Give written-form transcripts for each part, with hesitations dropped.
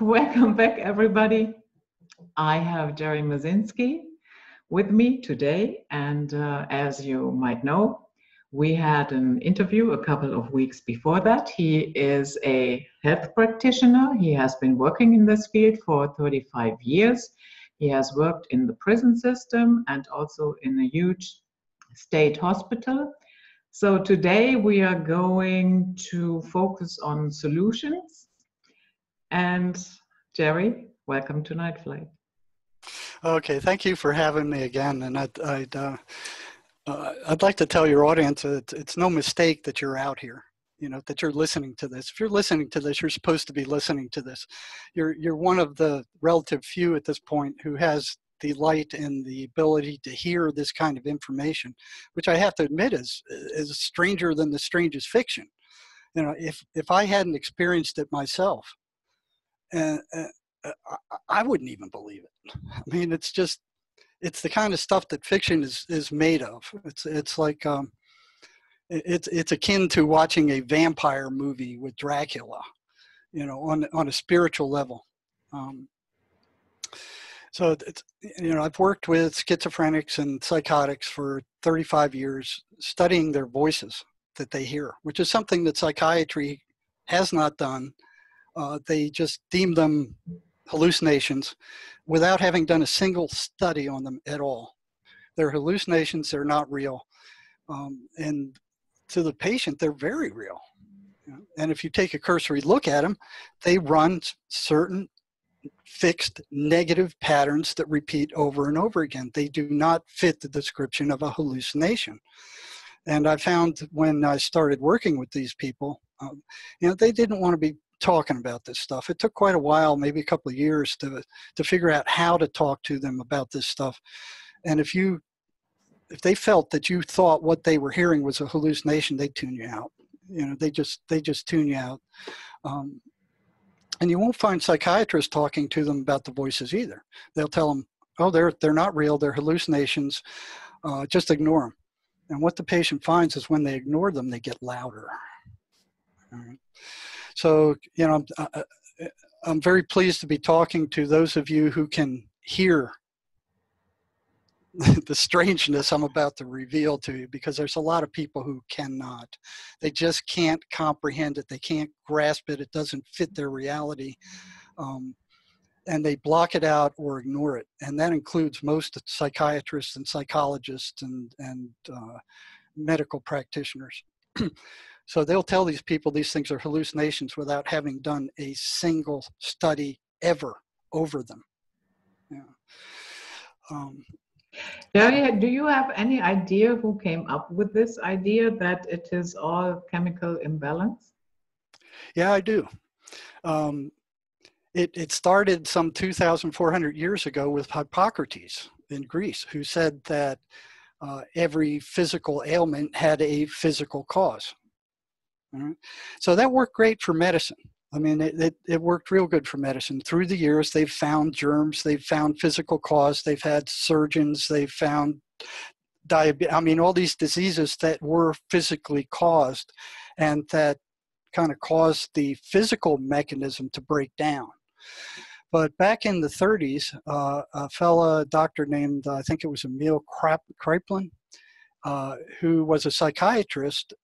Welcome back, everybody. I have Jerry Marzinsky with me today, and as you might know, we had an interview a couple of weeks before that. He is a health practitioner. He has been working in this field for 35 years. He has worked in the prison system and also in a huge state hospital. So today we are going to focus on solutions. And Jerry, welcome to Night Flight. Okay, thank you for having me again. And I'd like to tell your audience that it's no mistake that you're out here, that you're listening to this. If you're listening to this, you're supposed to be listening to this. You're one of the relative few at this point who has the light and the ability to hear this kind of information, which I have to admit is stranger than the strangest fiction. If I hadn't experienced it myself, I wouldn't even believe it. I mean, it's the kind of stuff that fiction is made of. It's like it's akin to watching a vampire movie with Dracula, on a spiritual level. So I've worked with schizophrenics and psychotics for 35 years, studying their voices that they hear, which is something that psychiatry has not done. They just deem them hallucinations without having done a single study on them at all. They're hallucinations, they're not real. And to the patient, they're very real. And if you take a cursory look at them, they run certain fixed negative patterns that repeat over and over again. They do not fit the description of a hallucination. And I found when I started working with these people, they didn't want to be talking about this stuff. It took quite a while, maybe a couple of years to figure out how to talk to them about this stuff. And if they felt that you thought what they were hearing was a hallucination, they tune you out. They just tune you out. And you won't find psychiatrists talking to them about the voices either. They'll tell them, oh, they're not real, they're hallucinations, just ignore them. And what the patient finds is when they ignore them, they get louder. All right. So, I'm very pleased to be talking to those of you who can hear the strangeness I'm about to reveal to you, because there's a lot of people who cannot. They just can't comprehend it. They can't grasp it. It doesn't fit their reality. And they block it out or ignore it. And that includes most psychiatrists and psychologists and medical practitioners. So they'll tell these people these things are hallucinations without having done a single study ever over them. Yeah. Do you have any idea who came up with this idea that it is all chemical imbalance? Yeah, I do. It started some 2,400 years ago with Hippocrates in Greece, who said that every physical ailment had a physical cause. Right? So that worked great for medicine. I mean, it worked real good for medicine. Through the years, they've found germs, they've found physical cause, they've had surgeons, they've found diabetes. I mean, all these diseases that were physically caused and that kind of caused the physical mechanism to break down. But back in the 30s, a doctor named, I think it was Emil Kraepelin, who was a psychiatrist,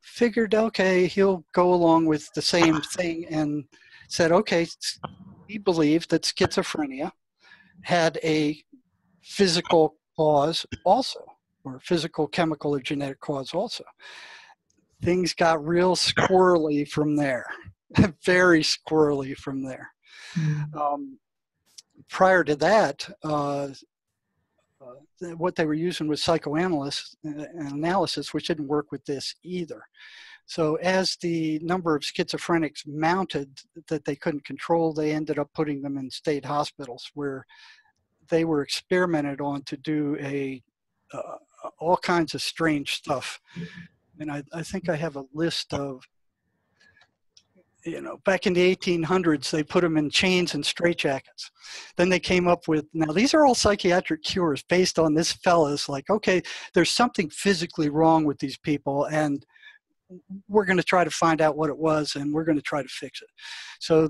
figured, okay, he'll go along with the same thing and said, okay, he believed that schizophrenia had a physical cause also, or physical, chemical, or genetic cause also. Things got real squirrely from there, very squirrely from there. Prior to that, what they were using was psychoanalysis, which didn't work with this either. So as the number of schizophrenics mounted that they couldn't control, they ended up putting them in state hospitals where they were experimented on to do all kinds of strange stuff. And I think I have a list of, back in the 1800s, they put them in chains and straitjackets. Then they came up with, now these are all psychiatric cures based on this fella's like, okay, there's something physically wrong with these people, and we're going to try to find out what it was, and we're going to try to fix it. So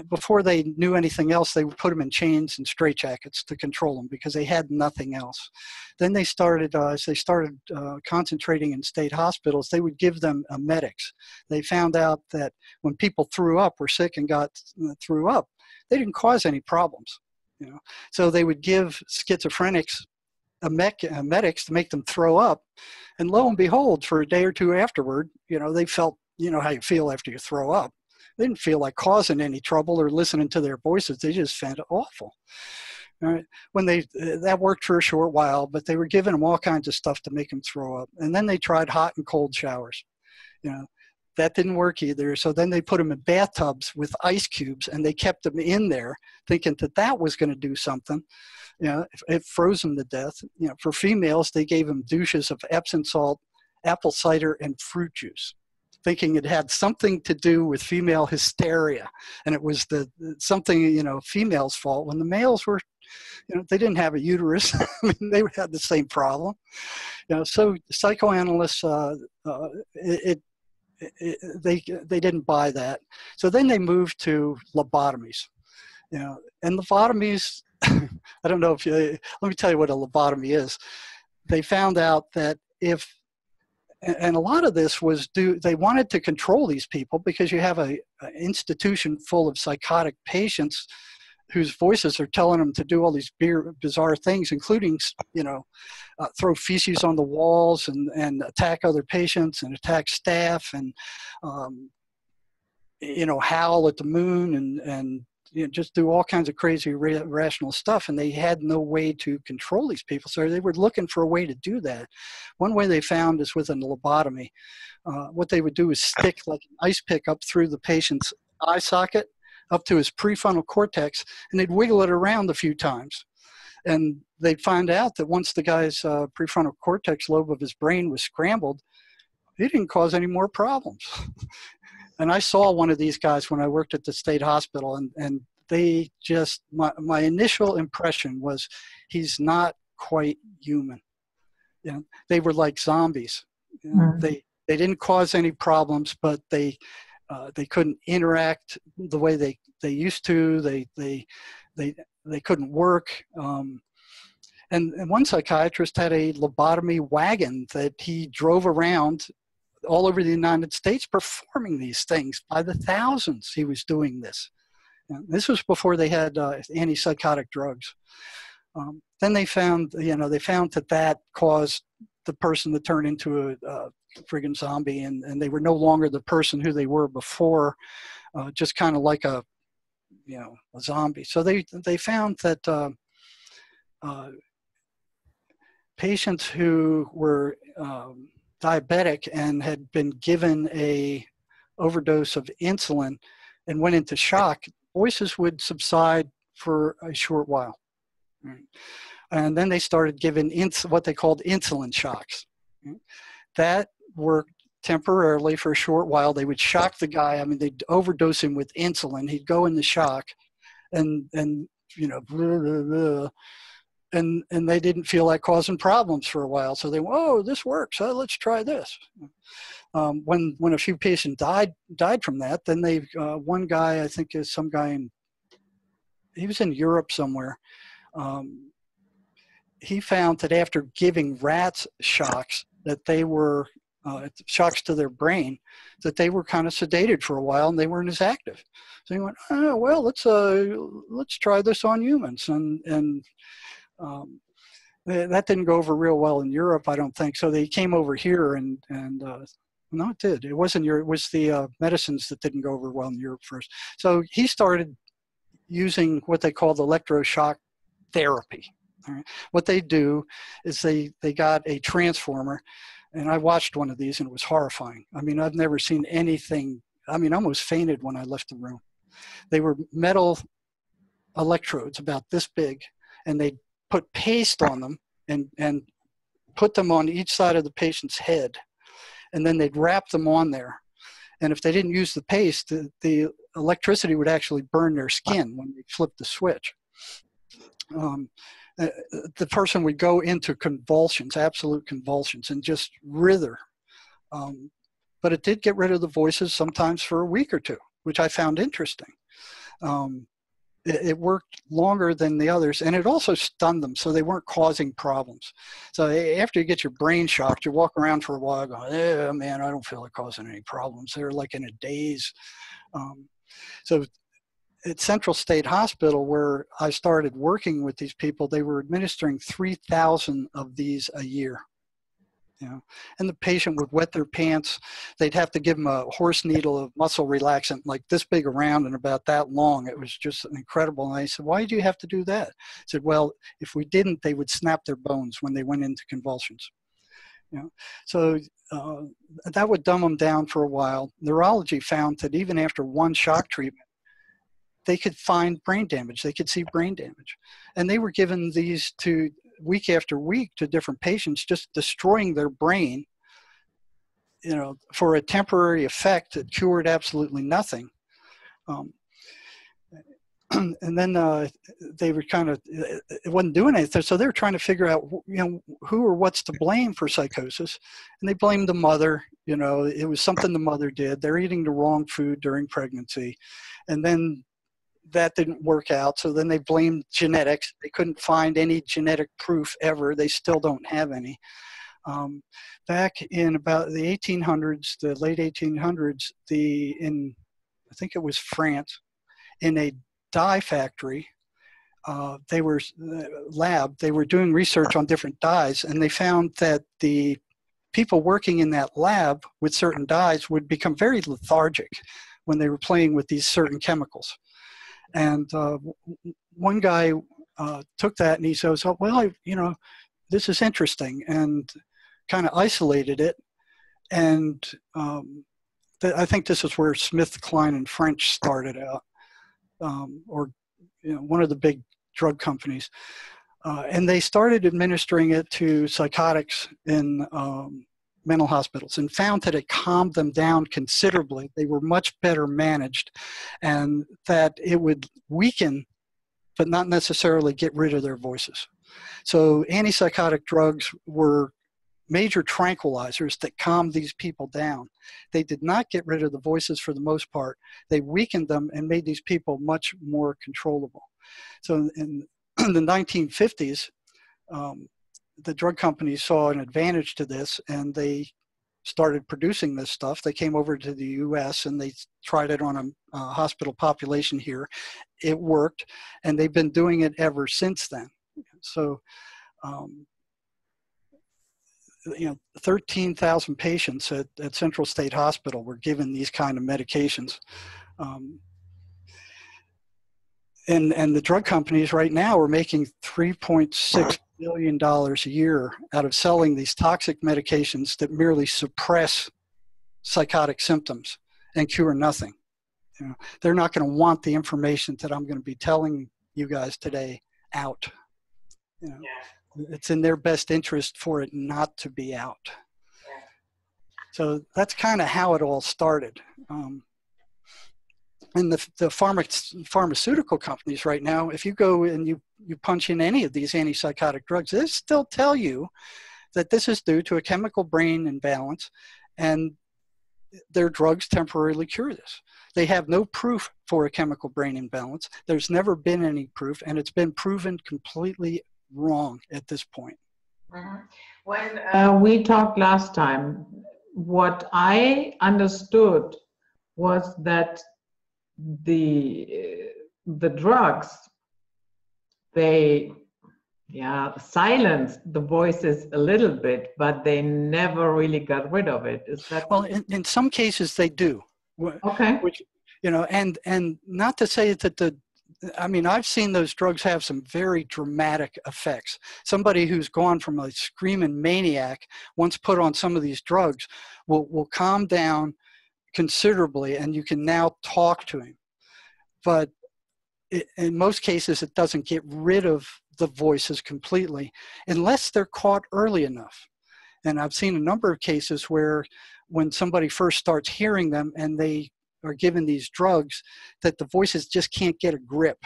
before they knew anything else, they would put them in chains and straitjackets to control them because they had nothing else. Then they started, as they started concentrating in state hospitals, they would give them emetics. They found out that when people threw up, were sick and threw up, they didn't cause any problems. So they would give schizophrenics emetics to make them throw up, and lo and behold, for a day or two afterward, they felt, how you feel after you throw up. They didn't feel like causing any trouble or listening to their voices. They just found it awful. All right. When that worked for a short while, but they were giving them all kinds of stuff to make them throw up, and then they tried hot and cold showers. That didn't work either. So then they put them in bathtubs with ice cubes, and they kept them in there thinking that was going to do something. It froze them to death. For females, they gave them douches of Epsom salt, apple cider, and fruit juice, thinking it had something to do with female hysteria. And it was something, females' fault, when the males were, they didn't have a uterus. I mean, they had the same problem. So psychoanalysts, they didn't buy that. So then they moved to lobotomies. And lobotomies, I don't know if let me tell you what a lobotomy is. They found out that and a lot of this was they wanted to control these people because you have an institution full of psychotic patients whose voices are telling them to do all these bizarre things, including, throw feces on the walls and attack other patients and attack staff and, howl at the moon and just do all kinds of crazy irrational stuff. And they had no way to control these people. So they were looking for a way to do that. One way they found is with a lobotomy. What they would do is stick like an ice pick up through the patient's eye socket up to his prefrontal cortex, and they'd wiggle it around a few times. And they'd find out that once the guy's prefrontal cortex lobe of his brain was scrambled, he didn't cause any more problems. And I saw one of these guys when I worked at the state hospital, and they just, my initial impression was he's not quite human. They were like zombies. They didn't cause any problems, but they couldn't interact the way they used to. They couldn't work. And one psychiatrist had a lobotomy wagon that he drove around all over the United States performing these things. By the thousands he was doing this. This was before they had antipsychotic drugs. Then they found that caused the person to turn into a friggin' zombie, and they were no longer the person who they were before, just kind of like a zombie. So they found that patients who were diabetic and had been given a overdose of insulin and went into shock, voices would subside for a short while. And then they started giving what they called insulin shocks. That worked temporarily for a short while. They would shock the guy. I mean, they'd overdose him with insulin. He'd go into shock, and blah, blah, blah. And they didn't feel like causing problems for a while. So they went, oh, this works. Let's try this. When a few patients died from that, then one guy, I think is some guy he was in Europe somewhere. He found that after giving rats shocks, that they were shocks to their brain, that they were kind of sedated for a while and they weren't as active. So he went, oh, well, let's try this on humans. And that didn't go over real well in Europe, I don't think. So they came over here and no, it did. It wasn't Europe. It was the medicines that didn't go over well in Europe first. So he started using what they called electroshock therapy. All right. What they do is they got a transformer, and I watched one of these and it was horrifying. I mean, I've never seen anything. I mean, I almost fainted when I left the room. They were metal electrodes about this big, and they put paste on them and put them on each side of the patient's head, and then they'd wrap them on there. And if they didn't use the paste, the electricity would actually burn their skin when they flipped the switch. The person would go into convulsions, absolute convulsions, and just writher. but it did get rid of the voices sometimes for a week or two, which I found interesting. It worked longer than the others, and it also stunned them, so they weren't causing problems. So after you get your brain shocked, you walk around for a while going, "Oh man, I don't feel like causing any problems." They're like in a daze. So at Central State Hospital, where I started working with these people, they were administering 3,000 of these a year. You know, and the patient would wet their pants. They'd have to give them a horse needle of muscle relaxant, like this big around and about that long. It was just incredible. And I said, "Why do you have to do that?" I said, "Well, if we didn't, they would snap their bones when they went into convulsions." You know, so that would dumb them down for a while. Neurology found that even after one shock treatment, they could find brain damage. They could see brain damage. And they were given these to week after week to different patients, just destroying their brain, you know, for a temporary effect that cured absolutely nothing. And then they were kind of, it wasn't doing anything. So they were trying to figure out, you know, who or what's to blame for psychosis. And they blamed the mother. You know, it was something the mother did. They're eating the wrong food during pregnancy. And then that didn't work out. So then they blamed genetics. They couldn't find any genetic proof ever. They still don't have any. Back in about the 1800s, the late 1800s, I think it was France, in a dye factory, they were doing research on different dyes, and they found that the people working in that lab with certain dyes would become very lethargic when they were playing with these certain chemicals. And one guy took that and he says, "Oh, well, you know, this is interesting," and kind of isolated it. And I think this is where Smith, Kline, and French started out, or you know, one of the big drug companies. And they started administering it to psychotics in mental hospitals and found that it calmed them down considerably. They were much better managed, and that it would weaken but not necessarily get rid of their voices. So antipsychotic drugs were major tranquilizers that calmed these people down. They did not get rid of the voices for the most part. They weakened them and made these people much more controllable. So in the 1950s, the drug companies saw an advantage to this, and they started producing this stuff. They came over to the US and they tried it on a hospital population here. It worked, and they've been doing it ever since then. So, you know, 13,000 patients at Central State Hospital were given these kind of medications. And the drug companies right now are making $3.6 billion a year out of selling these toxic medications that merely suppress psychotic symptoms and cure nothing. You know, they're not going to want the information that I'm going to be telling you guys today out. You know, it's in their best interest for it not to be out. So that's kind of how it all started. And the pharmaceutical companies right now, if you go and you punch in any of these antipsychotic drugs, they still tell you that this is due to a chemical brain imbalance, and their drugs temporarily cure this. They have no proof for a chemical brain imbalance. There's never been any proof, and it's been proven completely wrong at this point. Mm-hmm. When we talked last time, what I understood was that the drugs, they silenced the voices a little bit, but they never really got rid of it. Is that well? In some cases, they do. Okay. Which, you know, and not to say that I mean, I've seen those drugs have some very dramatic effects. Somebody who's gone from a screaming maniac, once put on some of these drugs, will calm down considerably, and you can now talk to him. But in most cases, it doesn't get rid of the voices completely unless they're caught early enough. And I've seen a number of cases where when somebody first starts hearing them and they are given these drugs, that the voices just can't get a grip.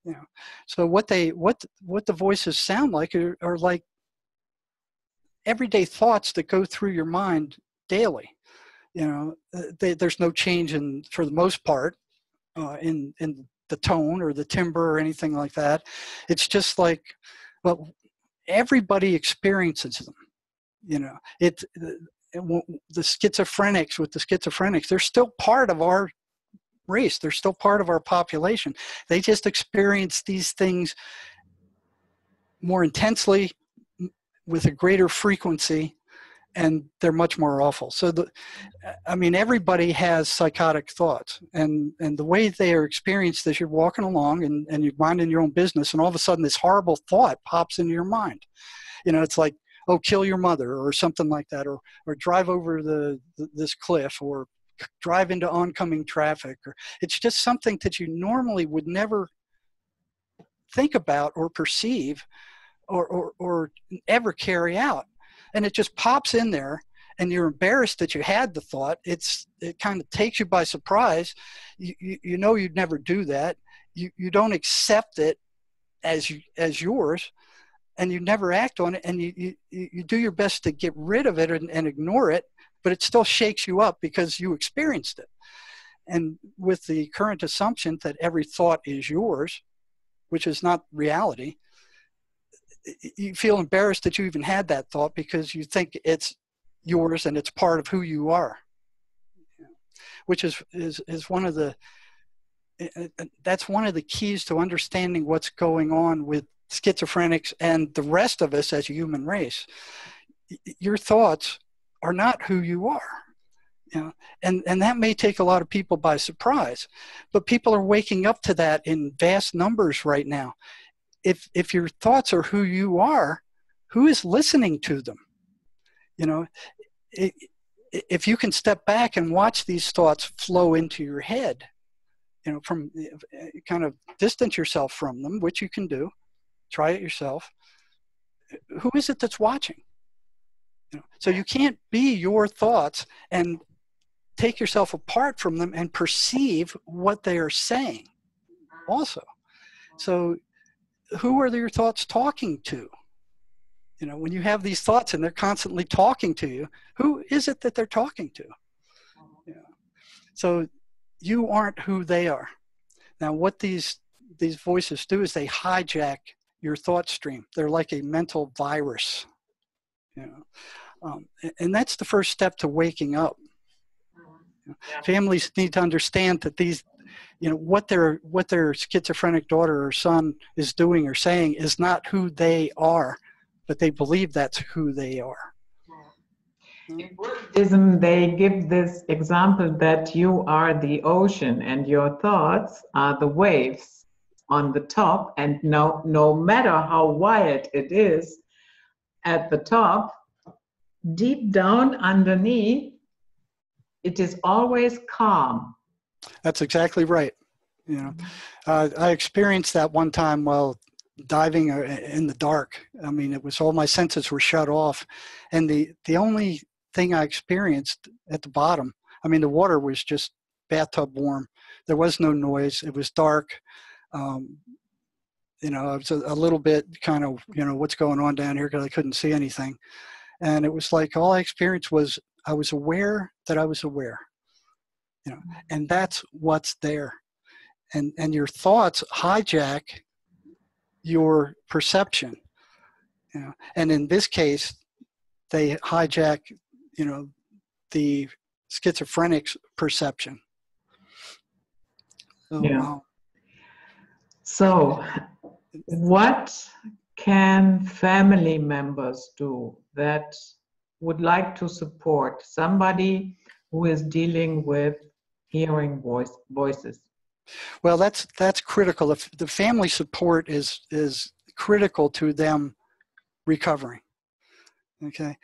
You know, so what the voices sound like are like everyday thoughts that go through your mind daily. there's no change for the most part, in the tone or the timbre or anything like that. It's just like, well, everybody experiences them. The schizophrenics, they're still part of our race. They're still part of our population. They just experience these things more intensely, with a greater frequency, and they're much more awful. So everybody has psychotic thoughts, and the way they are experienced is you're walking along and you're minding your own business, and all of a sudden this horrible thought pops into your mind. It's like, oh, kill your mother, or something like that, or drive over this cliff, or drive into oncoming traffic. Or it's just something that you normally would never think about or perceive or ever carry out. And it just pops in there, and you're embarrassed that you had the thought. It kind of takes you by surprise. You know you'd never do that. You don't accept it as yours, and you never act on it, and you do your best to get rid of it and ignore it, but it still shakes you up because you experienced it. And with the current assumption that every thought is yours, which is not reality, you feel embarrassed that you even had that thought because you think it's yours and it's part of who you are, which is one of the that's one of the keys to understanding what's going on with schizophrenics and the rest of us as a human race. Your thoughts are not who you are, and that may take a lot of people by surprise, but people are waking up to that in vast numbers right now. If your thoughts are who you are, who is listening to them? If you can step back and watch these thoughts flow into your head, from kind of distance yourself from them, which you can do, try it yourself. Who is it that's watching? So you can't be your thoughts and take yourself apart from them and perceive what they are saying also. So who are your thoughts talking to? When you have these thoughts and they're constantly talking to you, who is it that they're talking to? So you aren't who they are. Now, what these voices do is they hijack your thought stream. They're like a mental virus. And that's the first step to waking up. Families need to understand that these, what their schizophrenic daughter or son is doing or saying is not who they are, but they believe that's who they are. In Buddhism, they give this example that you are the ocean and your thoughts are the waves on the top, and no matter how wide it is at the top, deep down underneath, it is always calm. That's exactly right. I experienced that one time while diving in the dark. It was all my senses were shut off, and the only thing I experienced at the bottom, the water was just bathtub warm. There was no noise. It was dark. It was a little bit kind of, what's going on down here, because I couldn't see anything. And it was like all I experienced was I was aware that I was aware. And that's what's there. And your thoughts hijack your perception. And in this case, they hijack, the schizophrenic's perception. So what can family members do that would like to support somebody who is dealing with hearing voices? Well, that's critical. If the family support is critical to them recovering. Okay.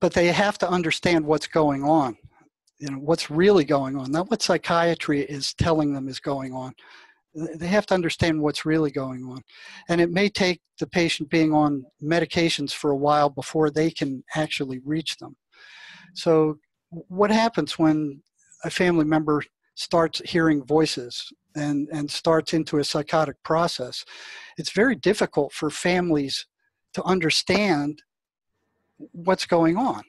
But they have to understand what's going on, what's really going on, not what psychiatry is telling them is going on. They have to understand what's really going on. And it may take the patient being on medications for a while before they can actually reach them. So what happens when a family member starts hearing voices and starts into a psychotic process? It's very difficult for families to understand what's going on.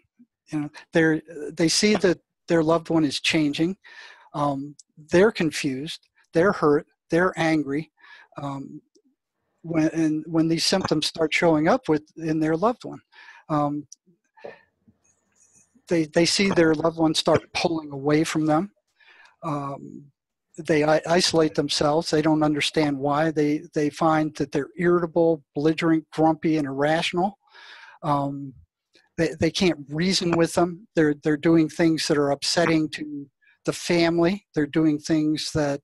You know, they see that their loved one is changing. They're confused. They're hurt. They're angry. When these symptoms start showing up in their loved one, they see their loved one start pulling away from them. They isolate themselves. They don't understand why. They find that they're irritable, belligerent, grumpy, and irrational. They can't reason with them. They're doing things that are upsetting to the family. They're doing things that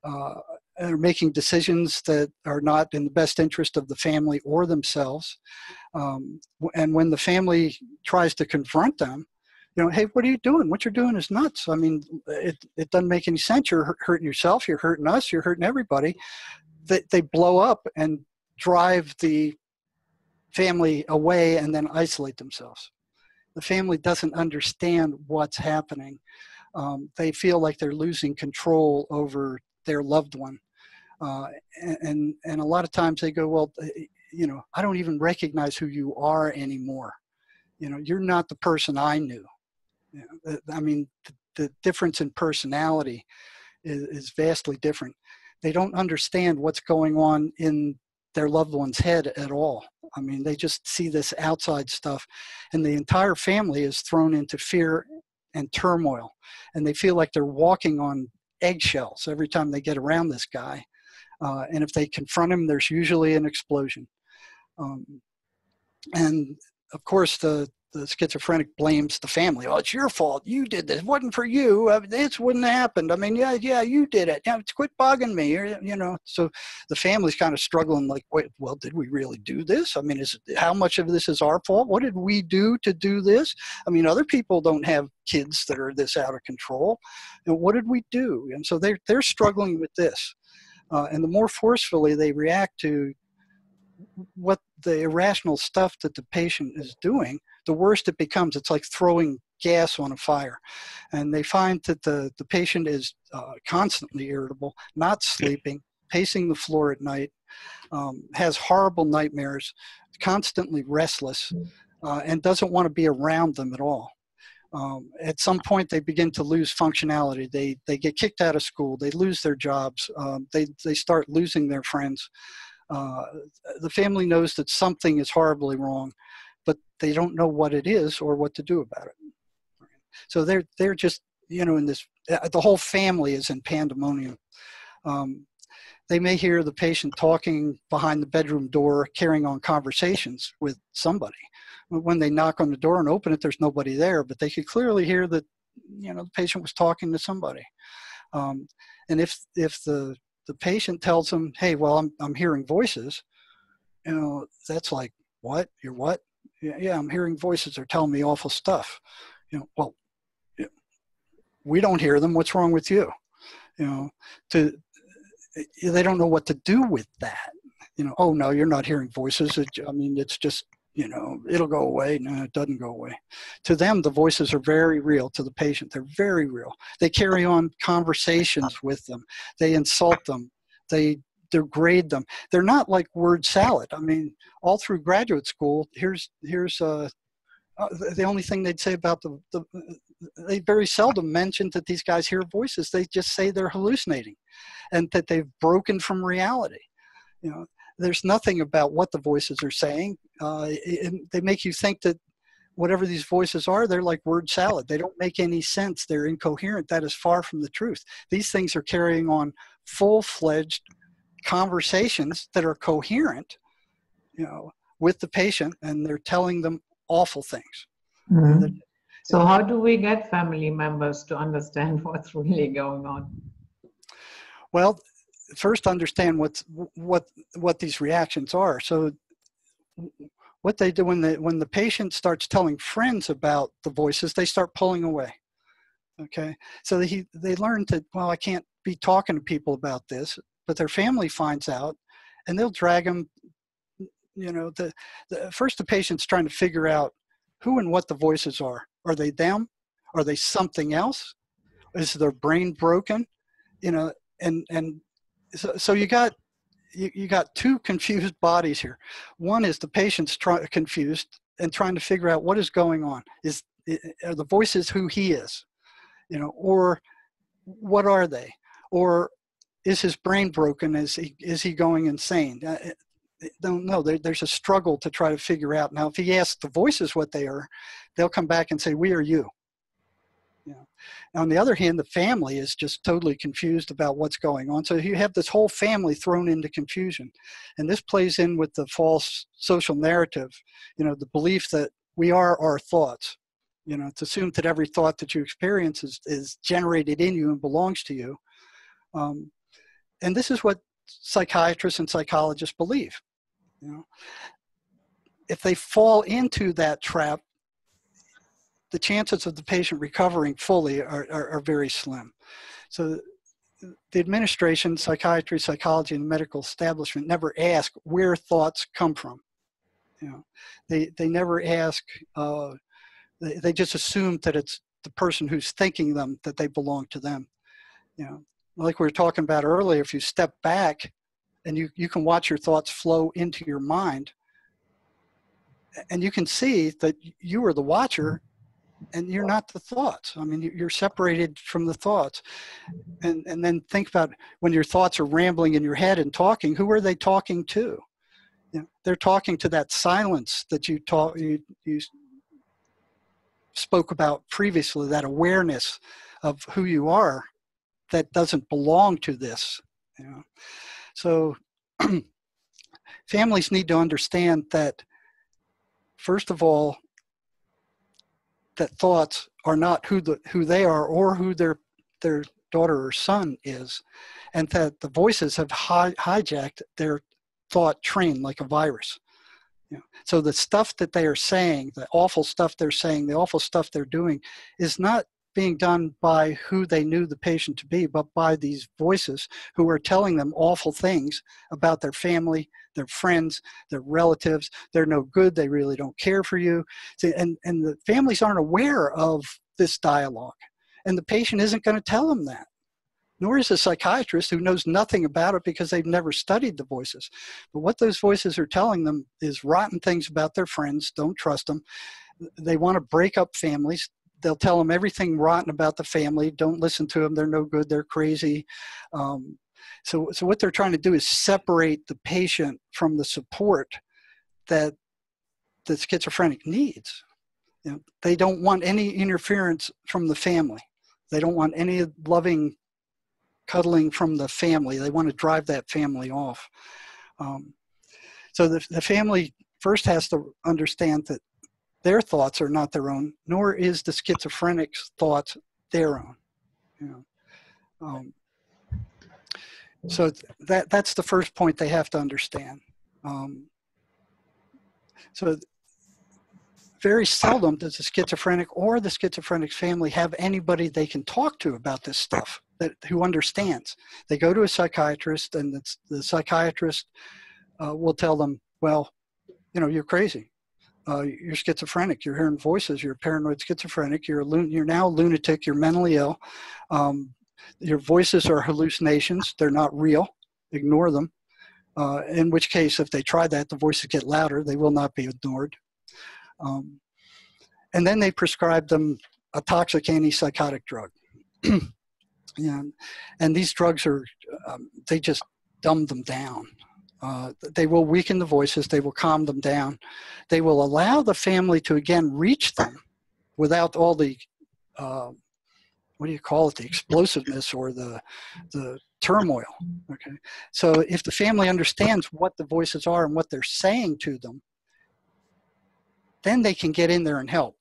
are making decisions that are not in the best interest of the family or themselves. And when the family tries to confront them, you know, hey, what are you doing? What you're doing is nuts. I mean, it doesn't make any sense. You're hurting yourself. You're hurting us. You're hurting everybody. They blow up and drive the family away and then isolate themselves. The family doesn't understand what's happening. They feel like they're losing control over their loved one. And a lot of times they go, well, you know, I don't even recognize who you are anymore. You know, you're not the person I knew. You know, I mean, the difference in personality is vastly different. They don't understand what's going on in their loved one's head at all. I mean, they just see this outside stuff, and the entire family is thrown into fear and turmoil, and they feel like they're walking on eggshells every time they get around this guy. And if they confront him, there's usually an explosion. And of course, the schizophrenic blames the family. Oh, it's your fault. You did this. It wasn't for you. This wouldn't have happened. I mean, yeah, you did it. Yeah, quit bugging me. You know, so the family's kind of struggling like, wait, well, did we really do this? I mean, how much of this is our fault? What did we do to do this? I mean, other people don't have kids that are this out of control. And what did we do? And so they're struggling with this. And the more forcefully they react to what the irrational stuff that the patient is doing, the worse it becomes. It's like throwing gas on a fire. And they find that the patient is constantly irritable, not sleeping, pacing the floor at night, has horrible nightmares, constantly restless, and doesn't want to be around them at all. At some point, they begin to lose functionality. They get kicked out of school. They lose their jobs. They start losing their friends. The family knows that something is horribly wrong, but they don't know what it is or what to do about it. So they're just, you know, in this, the whole family is in pandemonium. They may hear the patient talking behind the bedroom door, carrying on conversations with somebody. When they knock on the door and open it, there's nobody there, but they could clearly hear that, you know, the patient was talking to somebody. And if the patient tells them, hey, well, I'm hearing voices, you know, that's like, what? You're what? Yeah, I'm hearing voices. They're telling me awful stuff. You know, well, we don't hear them. What's wrong with you? You know, they don't know what to do with that. You know, oh, no, you're not hearing voices. I mean, it's just, you know, it'll go away. No, it doesn't go away. To them, the voices are very real. To the patient, they're very real. They carry on conversations with them. They insult them. They degrade them. They're not like word salad. I mean, all through graduate school, here's the only thing they'd say about they very seldom mention that these guys hear voices. They just say they're hallucinating and that they've broken from reality. You know, there's nothing about what the voices are saying. They make you think that whatever these voices are, they're like word salad. They don't make any sense. They're incoherent. That is far from the truth. These things are carrying on full-fledged conversations that are coherent, you know, with the patient, and they're telling them awful things. Mm-hmm. So how do we get family members to understand what's really going on? Well, first understand what these reactions are. So what they do when the patient starts telling friends about the voices, they start pulling away. Okay, so they learn that, well, I can't be talking to people about this, but their family finds out, and they'll drag them. You know, first the patient's trying to figure out who and what the voices are. Are they them? Are they something else? Is their brain broken? You know, and so you got two confused bodies here. One is the patient's confused and trying to figure out what is going on. Are the voices who he is? Or what are they? Or is his brain broken? Is he going insane? Don't know. There's a struggle to try to figure out. Now, if he asks the voices what they are, they'll come back and say, "We are you." On the other hand, the family is just totally confused about what's going on. So you have this whole family thrown into confusion. And this plays in with the false social narrative, the belief that we are our thoughts. It's assumed that every thought that you experience is generated in you and belongs to you. And this is what psychiatrists and psychologists believe. If they fall into that trap, the chances of the patient recovering fully are very slim. So the administration, psychiatry, psychology, and the medical establishment never ask where thoughts come from. They never ask, they just assume that it's the person who's thinking them, that they belong to them. Like we were talking about earlier, if you step back and you can watch your thoughts flow into your mind, and you can see that you are the watcher and you're not the thoughts. I mean, you're separated from the thoughts. And then think about when your thoughts are rambling in your head and talking, who are they talking to? They're talking to that silence that you spoke about previously, that awareness of who you are that doesn't belong to this. So families need to understand that, first of all, that thoughts are not who they are or who their daughter or son is, and that the voices have hijacked their thought train like a virus. So the stuff that they are saying, the awful stuff they're saying, the awful stuff they're doing, is not being done by who they knew the patient to be, but by these voices who are telling them awful things about their family, their friends, their relatives. They're no good. They really don't care for you. And the families aren't aware of this dialogue. And the patient isn't going to tell them that. Nor is a psychiatrist, who knows nothing about it because they've never studied the voices. But what those voices are telling them is rotten things about their friends. Don't trust them. They want to break up families. They'll tell them everything rotten about the family. Don't listen to them. They're no good. They're crazy. So what they're trying to do is separate the patient from the support that the schizophrenic needs. They don't want any interference from the family. They don't want any loving cuddling from the family. They want to drive that family off. So the family first has to understand that their thoughts are not their own, nor is the schizophrenic's thoughts their own. So that's the first point they have to understand. So very seldom does the schizophrenic or the schizophrenic's family have anybody they can talk to about this stuff, who understands. They go to a psychiatrist, and the psychiatrist will tell them, well, you're crazy. You're schizophrenic. You're hearing voices. You're paranoid schizophrenic. You're now a lunatic. You're mentally ill. Your voices are hallucinations. They're not real. Ignore them. In which case, if they try that, the voices get louder. They will not be ignored. And then they prescribe them a toxic antipsychotic drug. And these drugs are, they just dumb them down. They will weaken the voices. They will calm them down. They will allow the family to again reach them without all the, what do you call it, the explosiveness or the turmoil. Okay. So if the family understands what the voices are and what they're saying to them, then they can get in there and help.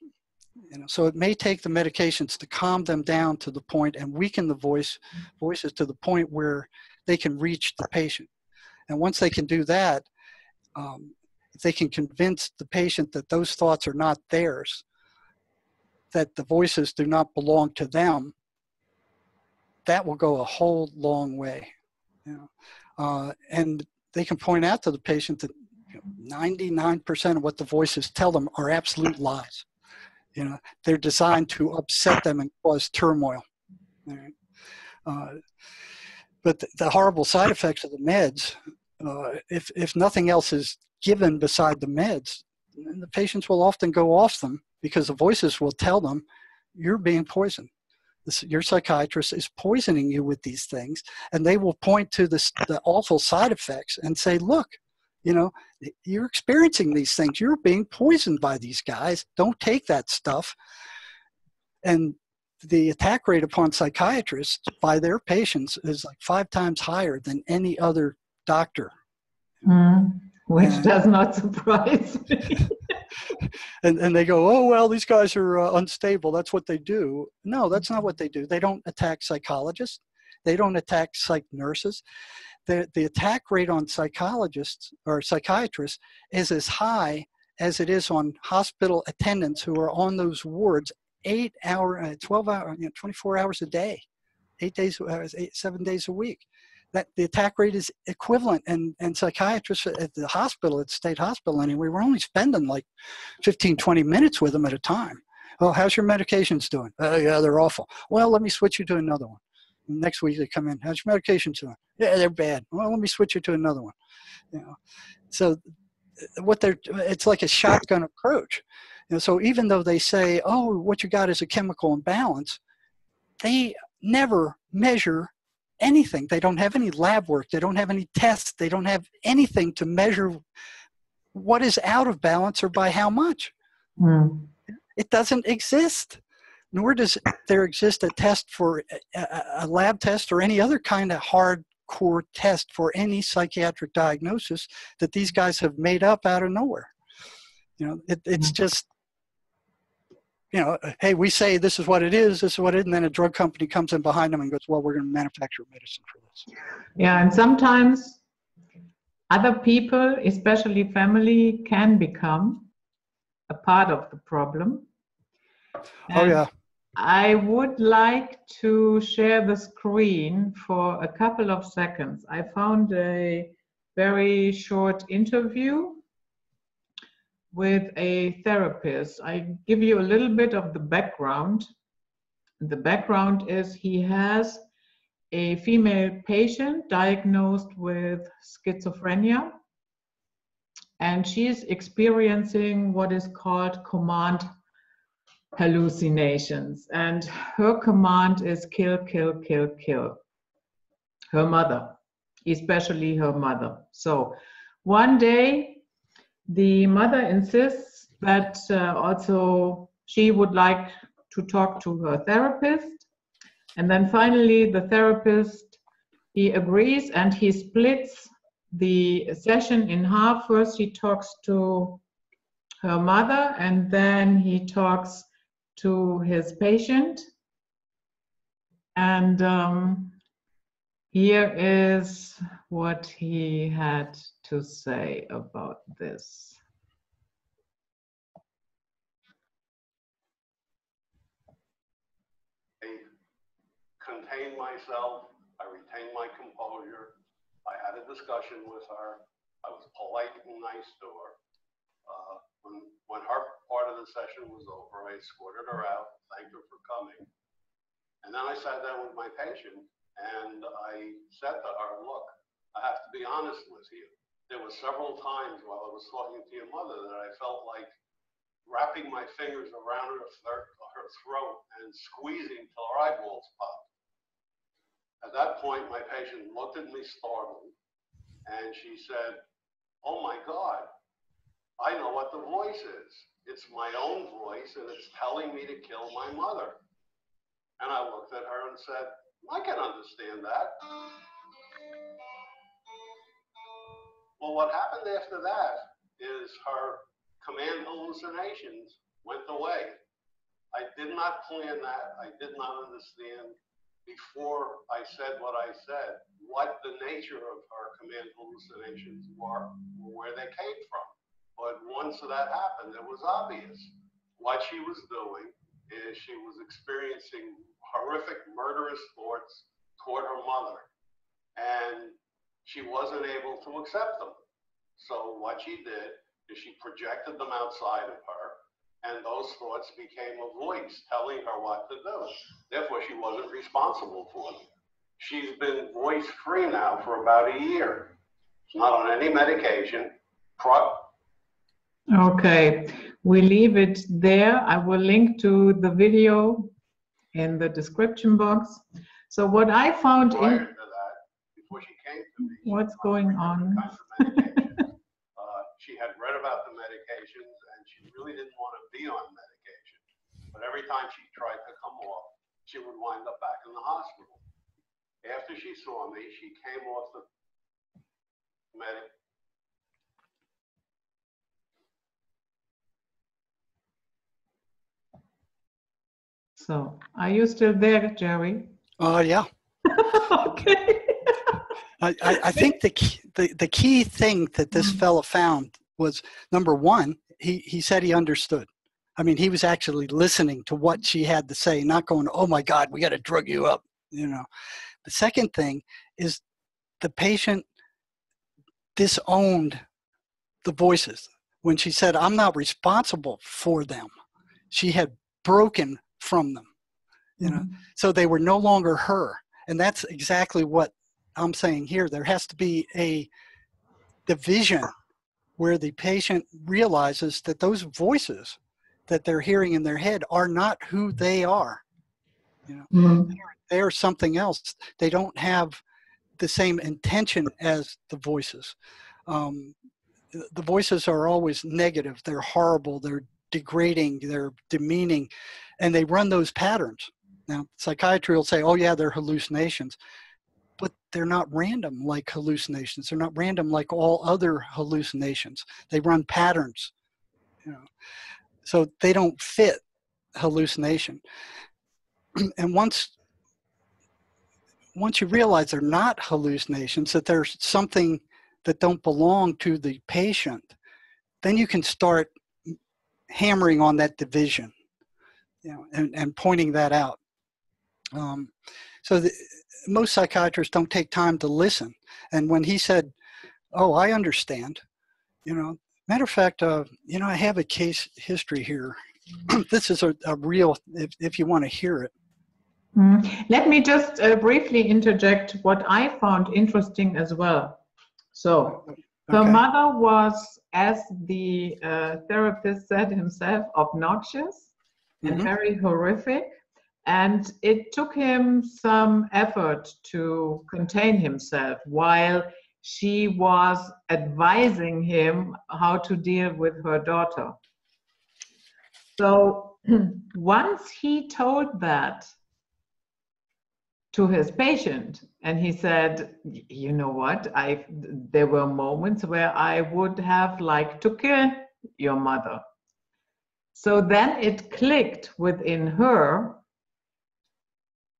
So it may take the medications to calm them down to the point and weaken the voices to the point where they can reach the patient. And once they can do that, if they can convince the patient that those thoughts are not theirs, that the voices do not belong to them, that will go a whole long way. And they can point out to the patient that 99% of what the voices tell them are absolute lies. They're designed to upset them and cause turmoil. But the horrible side effects of the meds, if nothing else is given beside the meds, the patients will often go off them because the voices will tell them, you're being poisoned. Your psychiatrist is poisoning you with these things, and they will point to the awful side effects and say, look, you know, you're experiencing these things. You're being poisoned by these guys. Don't take that stuff. And the attack rate upon psychiatrists by their patients is like 5 times higher than any other doctor. Which does not surprise me. and they go, oh, well, these guys are unstable. That's what they do. No, that's not what they do. They don't attack psychologists. They don't attack psych nurses. The attack rate on psychologists or psychiatrists is as high as it is on hospital attendants who are on those wards 8 hour, 12 hour, 24 hours a day, 7 days a week. That the attack rate is equivalent, and psychiatrists at the hospital, at state hospital anyway, we're only spending like 15, 20 minutes with them at a time. Oh, how's your medications doing? Yeah, they're awful. Well, let me switch you to another one. Next week they come in, how's your medications doing? Yeah, they're bad. Well, let me switch you to another one. You know, so it's like a shotgun approach. You know, so even though they say, oh, what you got is a chemical imbalance, they never measure anything. They don't have any lab work. They don't have any tests. They don't have anything to measure what is out of balance or by how much. It doesn't exist. Nor does there exist a test for a lab test or any other kind of hardcore test for any psychiatric diagnosis that these guys have made up out of nowhere. You know, it's just, you know, hey, we say this is what it is, and then a drug company comes in behind them and goes, well, we're going to manufacture medicine for this. Yeah, and sometimes other people, especially family, can become a part of the problem. Oh, yeah. I would like to share the screen for a couple of seconds. I found a very short interview with a therapist. I give you a little bit of the background. The background is he has a female patient diagnosed with schizophrenia, and she is experiencing what is called command hallucinations. And her command is kill, kill, kill, kill. Her mother, especially her mother. So one day, the mother insists that also she would like to talk to her therapist. And then finally, the therapist, he agrees and he splits the session in half. First, he talks to her mother, and then he talks to his patient. And here is what he had to say about this. I contained myself. I retained my composure. I had a discussion with her. I was polite and nice to her. When her part of the session was over, I escorted her out, thanked her for coming. And then I sat down with my patient and I said to her, look, I have to be honest with you. There were several times while I was talking to your mother that I felt like wrapping my fingers around her throat and squeezing till her eyeballs popped. At that point, my patient looked at me startled and she said, oh my God, I know what the voice is. It's my own voice and it's telling me to kill my mother. And I looked at her and said, I can understand that. Well, what happened after that is her command hallucinations went away. I did not plan that. I did not understand before I said what I said, what the nature of her command hallucinations were or where they came from. But once that happened, it was obvious. What she was doing is she was experiencing horrific murderous thoughts toward her mother. And she wasn't able to accept them. So what she did is she projected them outside of her, and those thoughts became a voice telling her what to do. Therefore, she wasn't responsible for them. She's been voice-free now for about a year. She's not on any medication. Okay, we leave it there. I will link to the video in the description box. So what I found Prior in to that, before she came to me, she what's was going different on? kinds of medications. She had read about the medications and she really didn't want to be on medication. But every time she tried to come off, she would wind up back in the hospital. After she saw me, she came off the medic. So are you still there, Jerry? Yeah. Okay. I think the key thing that this fella found was, number one, he said he understood. I mean, he was actually listening to what she had to say, not going, oh my God, we got to drug you up, you know. The second thing is the patient disowned the voices. When she said, I'm not responsible for them, she had broken from them, you know. So they were no longer her. And that's exactly what I'm saying here. There has to be a division where the patient realizes that those voices that they're hearing in their head are not who they are. You know, Mm. they're something else. They don't have the same intention as the voices. The voices are always negative. They're horrible. They're degrading. They're demeaning, and they run those patterns. Now, psychiatry will say, "Oh yeah, they're hallucinations," but they're not random like hallucinations. They're not random like all other hallucinations. They run patterns, you know, so they don't fit hallucination. And once you realize they're not hallucinations, that there's something that don't belong to the patient, then you can start hammering on that division, you know, and pointing that out. Most psychiatrists don't take time to listen. And when he said, "Oh, I understand," you know, matter of fact, you know, I have a case history here. This is a real, if you want to hear it. Let me just briefly interject what I found interesting as well. So her Okay. mother was, as the therapist said himself, obnoxious and very horrific. And it took him some effort to contain himself while she was advising him how to deal with her daughter. So once he told that to his patient, and he said, you know what, there were moments where I would have liked to kill your mother. So then it clicked within her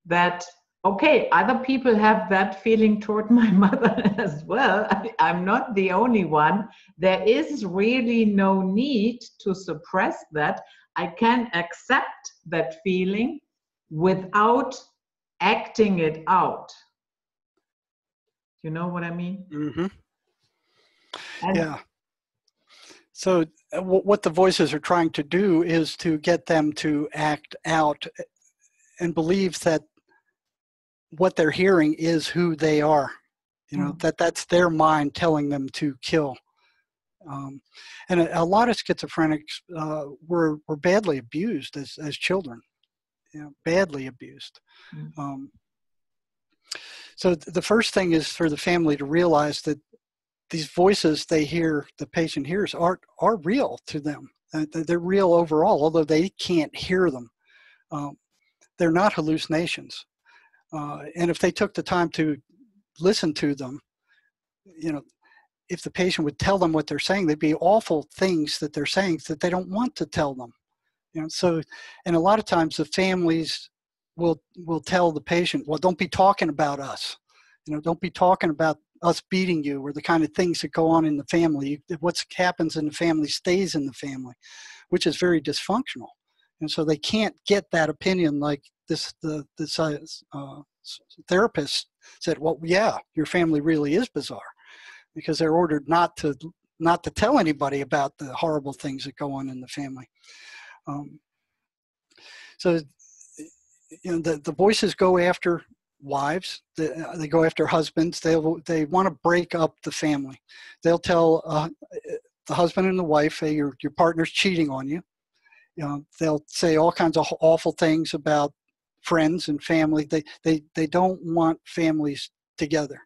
that, okay, other people have that feeling toward my mother as well. I'm not the only one. There is really no need to suppress that. I can accept that feeling without acting it out. You know what I mean? Mm-hmm. And Yeah. So what the voices are trying to do is to get them to act out and believe that what they're hearing is who they are. You know, that's their mind telling them to kill. And a lot of schizophrenics were badly abused as children, you know, badly abused. So the first thing is for the family to realize that these voices they hear, the patient hears, are real to them. They're real overall, although they can't hear them. They're not hallucinations. And if they took the time to listen to them, you know, if the patient would tell them what they're saying, they'd be awful things that they're saying that they don't want to tell them. You know, so, and a lot of times the families will tell the patient, well, don't be talking about us. You know, don't be talking about us beating you or the kind of things that go on in the family. What happens in the family stays in the family, which is very dysfunctional. And so they can't get that opinion like this. The therapist said, well, yeah, your family really is bizarre, because they're ordered not to tell anybody about the horrible things that go on in the family. So, you know, the voices go after wives. They go after husbands. They want to break up the family. They'll tell the husband and the wife, hey, your partner's cheating on you. They'll say all kinds of awful things about friends and family. They don't want families together,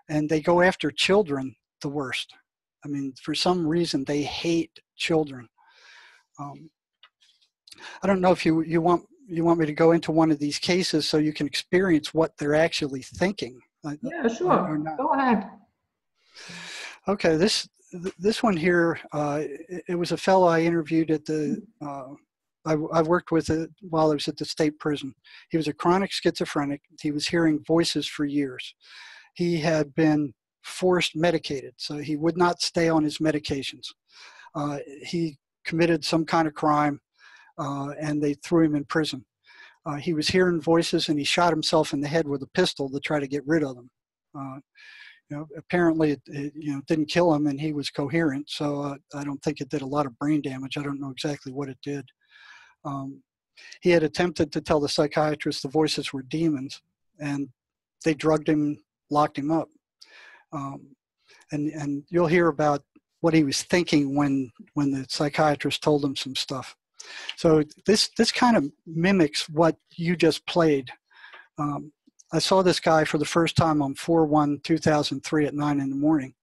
and they go after children the worst. I mean, for some reason, they hate children. I don't know if you want me to go into one of these cases so you can experience what they're actually thinking. Yeah, sure. Go ahead. Okay, this one here, it was a fellow I interviewed at the, I worked with it while I was at the state prison. He was a chronic schizophrenic. He was hearing voices for years. He had been forced medicated, so he would not stay on his medications. He committed some kind of crime, and they threw him in prison. He was hearing voices, and he shot himself in the head with a pistol to try to get rid of them. Apparently it didn't kill him, and he was coherent, so I don't think it did a lot of brain damage. I don't know exactly what it did. He had attempted to tell the psychiatrist the voices were demons, and they drugged him, locked him up. And you'll hear about what he was thinking when the psychiatrist told him some stuff. So this kind of mimics what you just played. I saw this guy for the first time on 4/1/2003 at 9 in the morning.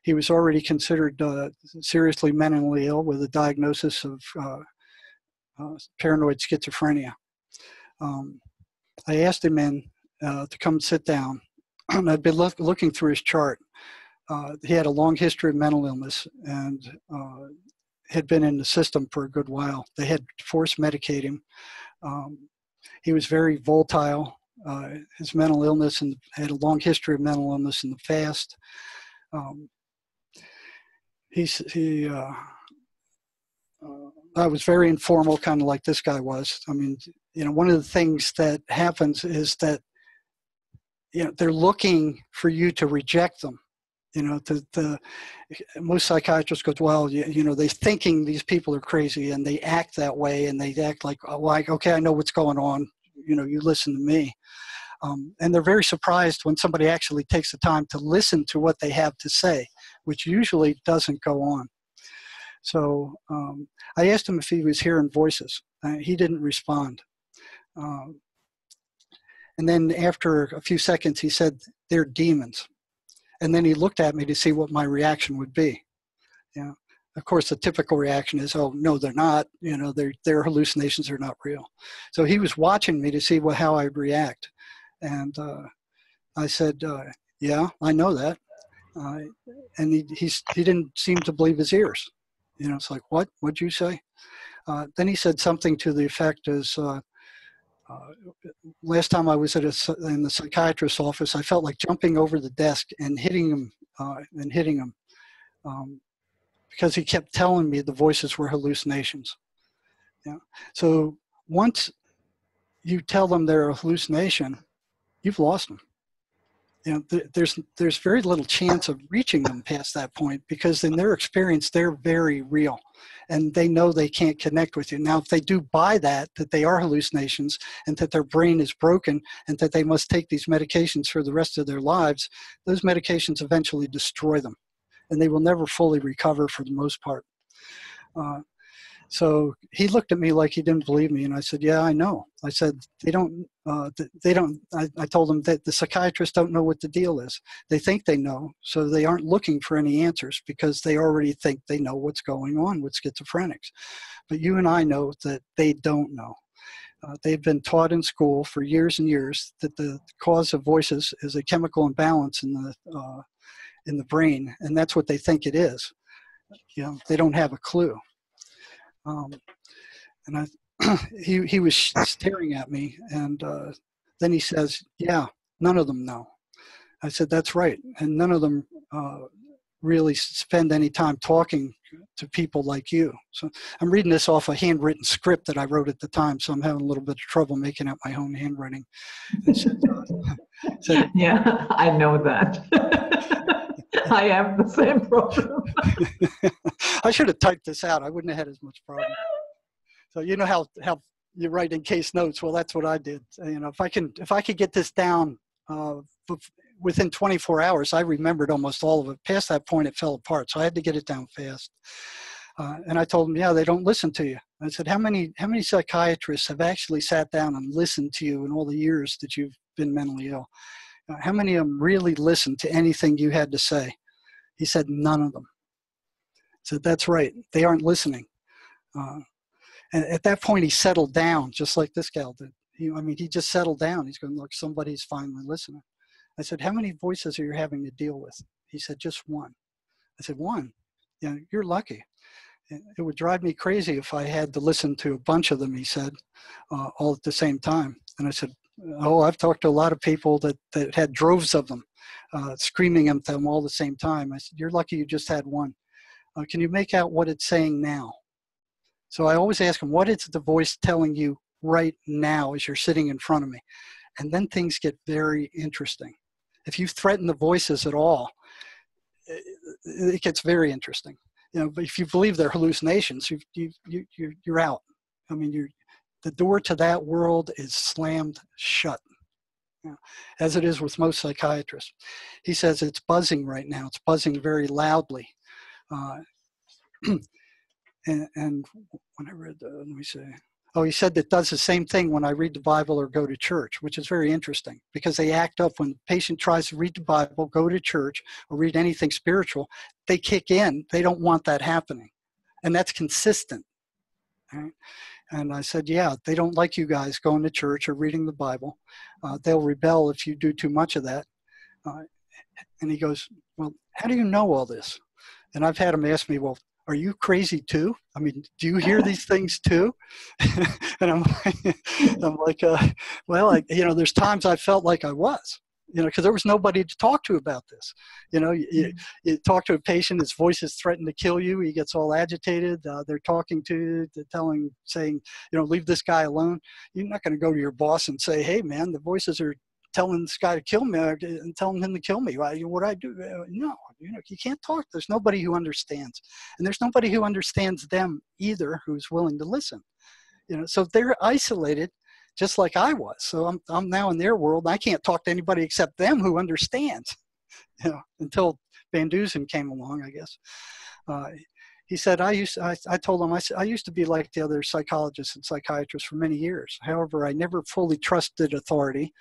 He was already considered seriously mentally ill with a diagnosis of paranoid schizophrenia. I asked him in to come sit down, and I'd been looking through his chart. He had a long history of mental illness and had been in the system for a good while. They had forced medicate him. He was very volatile. His mental illness, and had a long history of mental illness in the past. I was very informal, kind of like this guy was. I mean, one of the things that happens is that, they're looking for you to reject them. Most psychiatrists go, well, they're thinking these people are crazy, and they act that way, and they act like, oh, okay, I know what's going on. You listen to me. And they're very surprised when somebody actually takes the time to listen to what they have to say, which usually doesn't go on. So I asked him if he was hearing voices. He didn't respond. And then after a few seconds, he said, they're demons. And then he looked at me to see what my reaction would be. Of course, the typical reaction is, oh, no, they're not. Their hallucinations are not real. So he was watching me to see how I'd react. And I said, yeah, I know that. And he didn't seem to believe his ears. It's like, what'd you say? Then he said something to the effect as, last time I was in the psychiatrist's office, I felt like jumping over the desk and hitting him, because he kept telling me the voices were hallucinations. So once you tell them they're a hallucination, you've lost them. There's very little chance of reaching them past that point, because in their experience, they're very real, and they know they can't connect with you. Now, if they do buy that they are hallucinations, and that their brain is broken, and that they must take these medications for the rest of their lives, those medications eventually destroy them, and they will never fully recover for the most part. So he looked at me like he didn't believe me, and I said, yeah, I know. I said, I told him that the psychiatrists don't know what the deal is. They think they know, so they aren't looking for any answers, because they already think they know what's going on with schizophrenics. But you and I know that they don't know. They've been taught in school for years and years that the cause of voices is a chemical imbalance in the brain, and that's what they think it is. They don't have a clue. And he was staring at me, and then he says, yeah, none of them know. I said, that's right. And none of them really spend any time talking to people like you. So I'm reading this off a handwritten script that I wrote at the time, so I'm having a little bit of trouble making out my own handwriting. Said, yeah, I know that. I have the same problem. I should have typed this out. I wouldn't have had as much problem. So you know how you write in case notes. Well, that's what I did. If I could get this down within 24 hours, I remembered almost all of it. Past that point, it fell apart. So I had to get it down fast. And I told him, yeah, they don't listen to you. I said, how many psychiatrists have actually sat down and listened to you in all the years that you've been mentally ill? How many of them really listened to anything you had to say? He said, none of them. I said, that's right. They aren't listening. And at that point, he settled down, just like this gal did. He just settled down. He's going, look, somebody's finally listening. I said, how many voices are you having to deal with? He said, just one. I said, one? Yeah, you're lucky. It would drive me crazy if I had to listen to a bunch of them, he said, all at the same time. And I said, oh, I've talked to a lot of people that had droves of them screaming at them all at the same time. I said, you're lucky you just had one. Can you make out what it's saying now? So I always ask them, what is the voice telling you right now as you're sitting in front of me? And then things get very interesting. If you threaten the voices at all, it gets very interesting. But if you believe they're hallucinations, you're out. The door to that world is slammed shut, as it is with most psychiatrists. He says it's buzzing right now. It's buzzing very loudly. And when I read let me see. Oh, he said that does the same thing when I read the Bible or go to church, which is very interesting because they act up when the patient tries to read the Bible, go to church, or read anything spiritual. They kick in. They don't want that happening. And that's consistent. Right? And I said, yeah, they don't like you guys going to church or reading the Bible. They'll rebel if you do too much of that. And he goes, well, how do you know all this? And I've had him ask me, well, are you crazy too? Do you hear these things too? And I'm like, well, there's times I felt like I was, because there was nobody to talk to about this. You talk to a patient, his voice is threatened to kill you. He gets all agitated. They're talking to you, saying, leave this guy alone. You're not going to go to your boss and say, hey, man, the voices are telling this guy to kill me and telling him to kill me. What I do? No, you can't talk. There's nobody who understands. And there's nobody who understands them either who's willing to listen. So they're isolated just like I was. So I'm now in their world. I can't talk to anybody except them who understands, until Van Dusen came along, I guess. He said, I told him, I used to be like the other psychologists and psychiatrists for many years. However, I never fully trusted authority.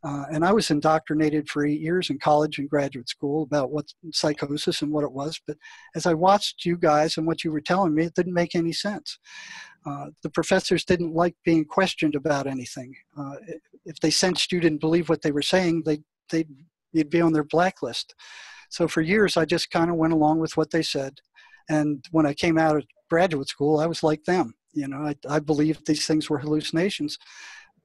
And I was indoctrinated for 8 years in college and graduate school about what psychosis and what it was. But as I watched you guys and what you were telling me, it didn't make any sense. The professors didn't like being questioned about anything. If they sensed you didn't believe what they were saying, you'd be on their blacklist. So for years, I just kind of went along with what they said. And when I came out of graduate school, I was like them. I believed these things were hallucinations.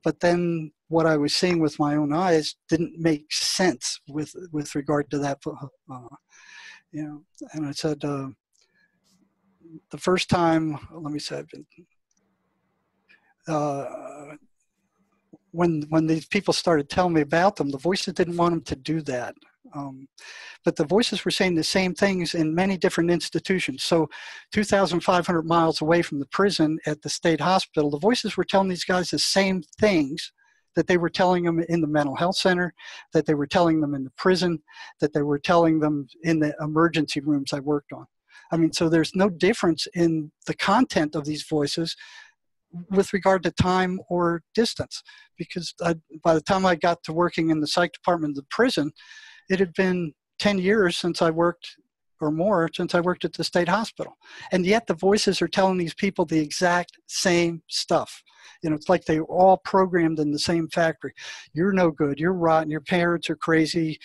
But then what I was seeing with my own eyes didn't make sense with regard to that. And I said, the first time, let me say, when these people started telling me about them, the voices didn't want them to do that. But the voices were saying the same things in many different institutions. So 2,500 miles away from the prison at the state hospital, the voices were telling these guys the same things that they were telling them in the mental health center, that they were telling them in the prison, that they were telling them in the emergency rooms I worked on. So there's no difference in the content of these voices with regard to time or distance, because by the time I got to working in the psych department of the prison, it had been 10 years since I worked, or more, since I worked at the state hospital. And yet the voices are telling these people the exact same stuff. It's like they were all programmed in the same factory. You're no good. You're rotten. Your parents are crazy.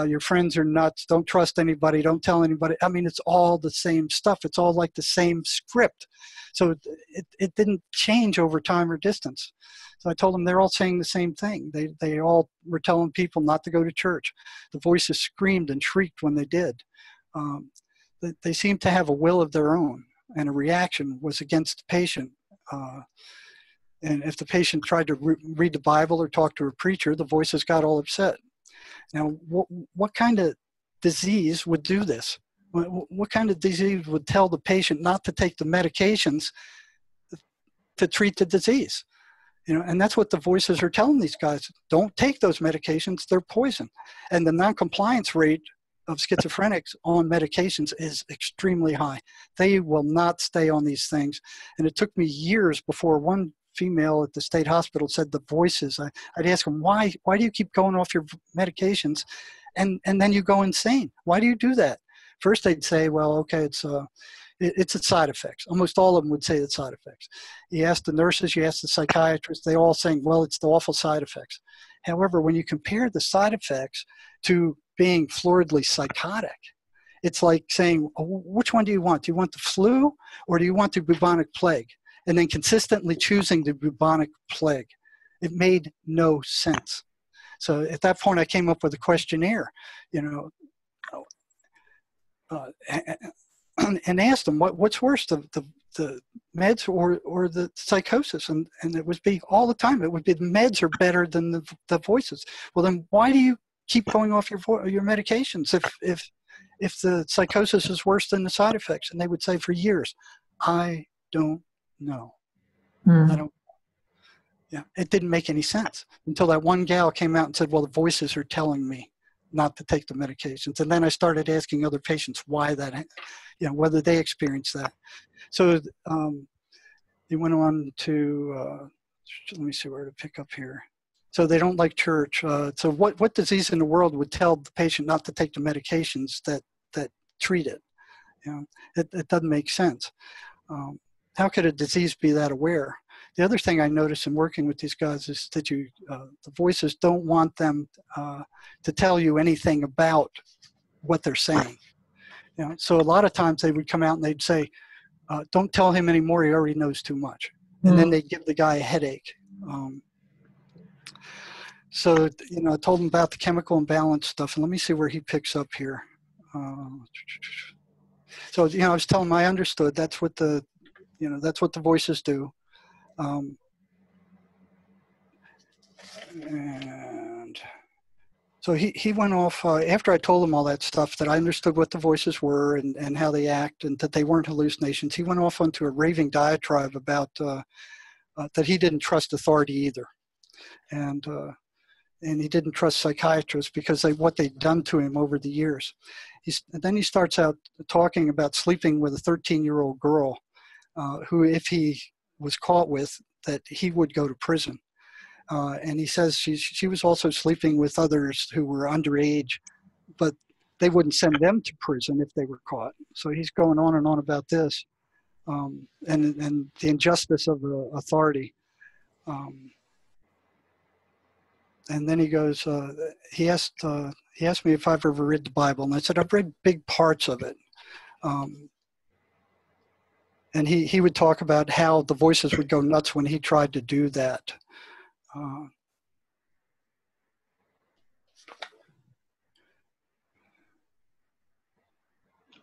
Your friends are nuts. Don't trust anybody. Don't tell anybody. It's all the same stuff. It's all like the same script. So it didn't change over time or distance. So I told them they're all saying the same thing. They all were telling people not to go to church. The voices screamed and shrieked when they did. They seemed to have a will of their own, and a reaction was against the patient. And if the patient tried to read the Bible or talk to a preacher, the voices got all upset. Now, what kind of disease would do this? What kind of disease would tell the patient not to take the medications to treat the disease? And that's what the voices are telling these guys. Don't take those medications, they're poison. And the non-compliance rate of schizophrenics on medications is extremely high. They will not stay on these things. And it took me years before one female at the state hospital said the voices. I'd ask them, why do you keep going off your medications and then you go insane? Why do you do that? First they'd say, well, okay, it's its side effects. Almost all of them would say it's side effects. You ask the nurses, you ask the psychiatrists, they all saying, well, it's the awful side effects. However, when you compare the side effects to being floridly psychotic, it's like saying, oh, which one do you want? Do you want the flu or do you want the bubonic plague? And then consistently choosing the bubonic plague. It made no sense. So at that point, I came up with a questionnaire, and asked them, what's worse, the meds or the psychosis? And it would be all the time. It would be the meds are better than the voices. Well, then why do you keep going off your medications if the psychosis is worse than the side effects? And they would say for years, I don't know. I don't. Yeah, it didn't make any sense until that one gal came out and said, well, the voices are telling me not to take the medications. And then I started asking other patients why that, whether they experienced that. So they went on to, let me see where to pick up here. So they don't like church. So what disease in the world would tell the patient not to take the medications that treat it? It doesn't make sense. How could a disease be that aware? The other thing I noticed in working with these guys is that the voices don't want them to tell you anything about what they're saying. So a lot of times they would come out and they'd say, don't tell him anymore, he already knows too much. And then they'd give the guy a headache. So, I told him about the chemical imbalance stuff, and let me see where he picks up here. So, I was telling him I understood that's what the voices do. And so he went off, after I told him all that stuff, that I understood what the voices were and how they act and that they weren't hallucinations. He went off onto a raving diatribe about that he didn't trust authority either. And he didn't trust psychiatrists because what they'd done to him over the years. Then he starts out talking about sleeping with a 13-year-old girl who, if he was caught with, that he would go to prison. And he says she was also sleeping with others who were underage, but they wouldn't send them to prison if they were caught. So he's going on and on about this and the injustice of the authority. And then he goes, he asked me if I've ever read the Bible, and I said, I've read big parts of it. And he would talk about how the voices would go nuts when he tried to do that.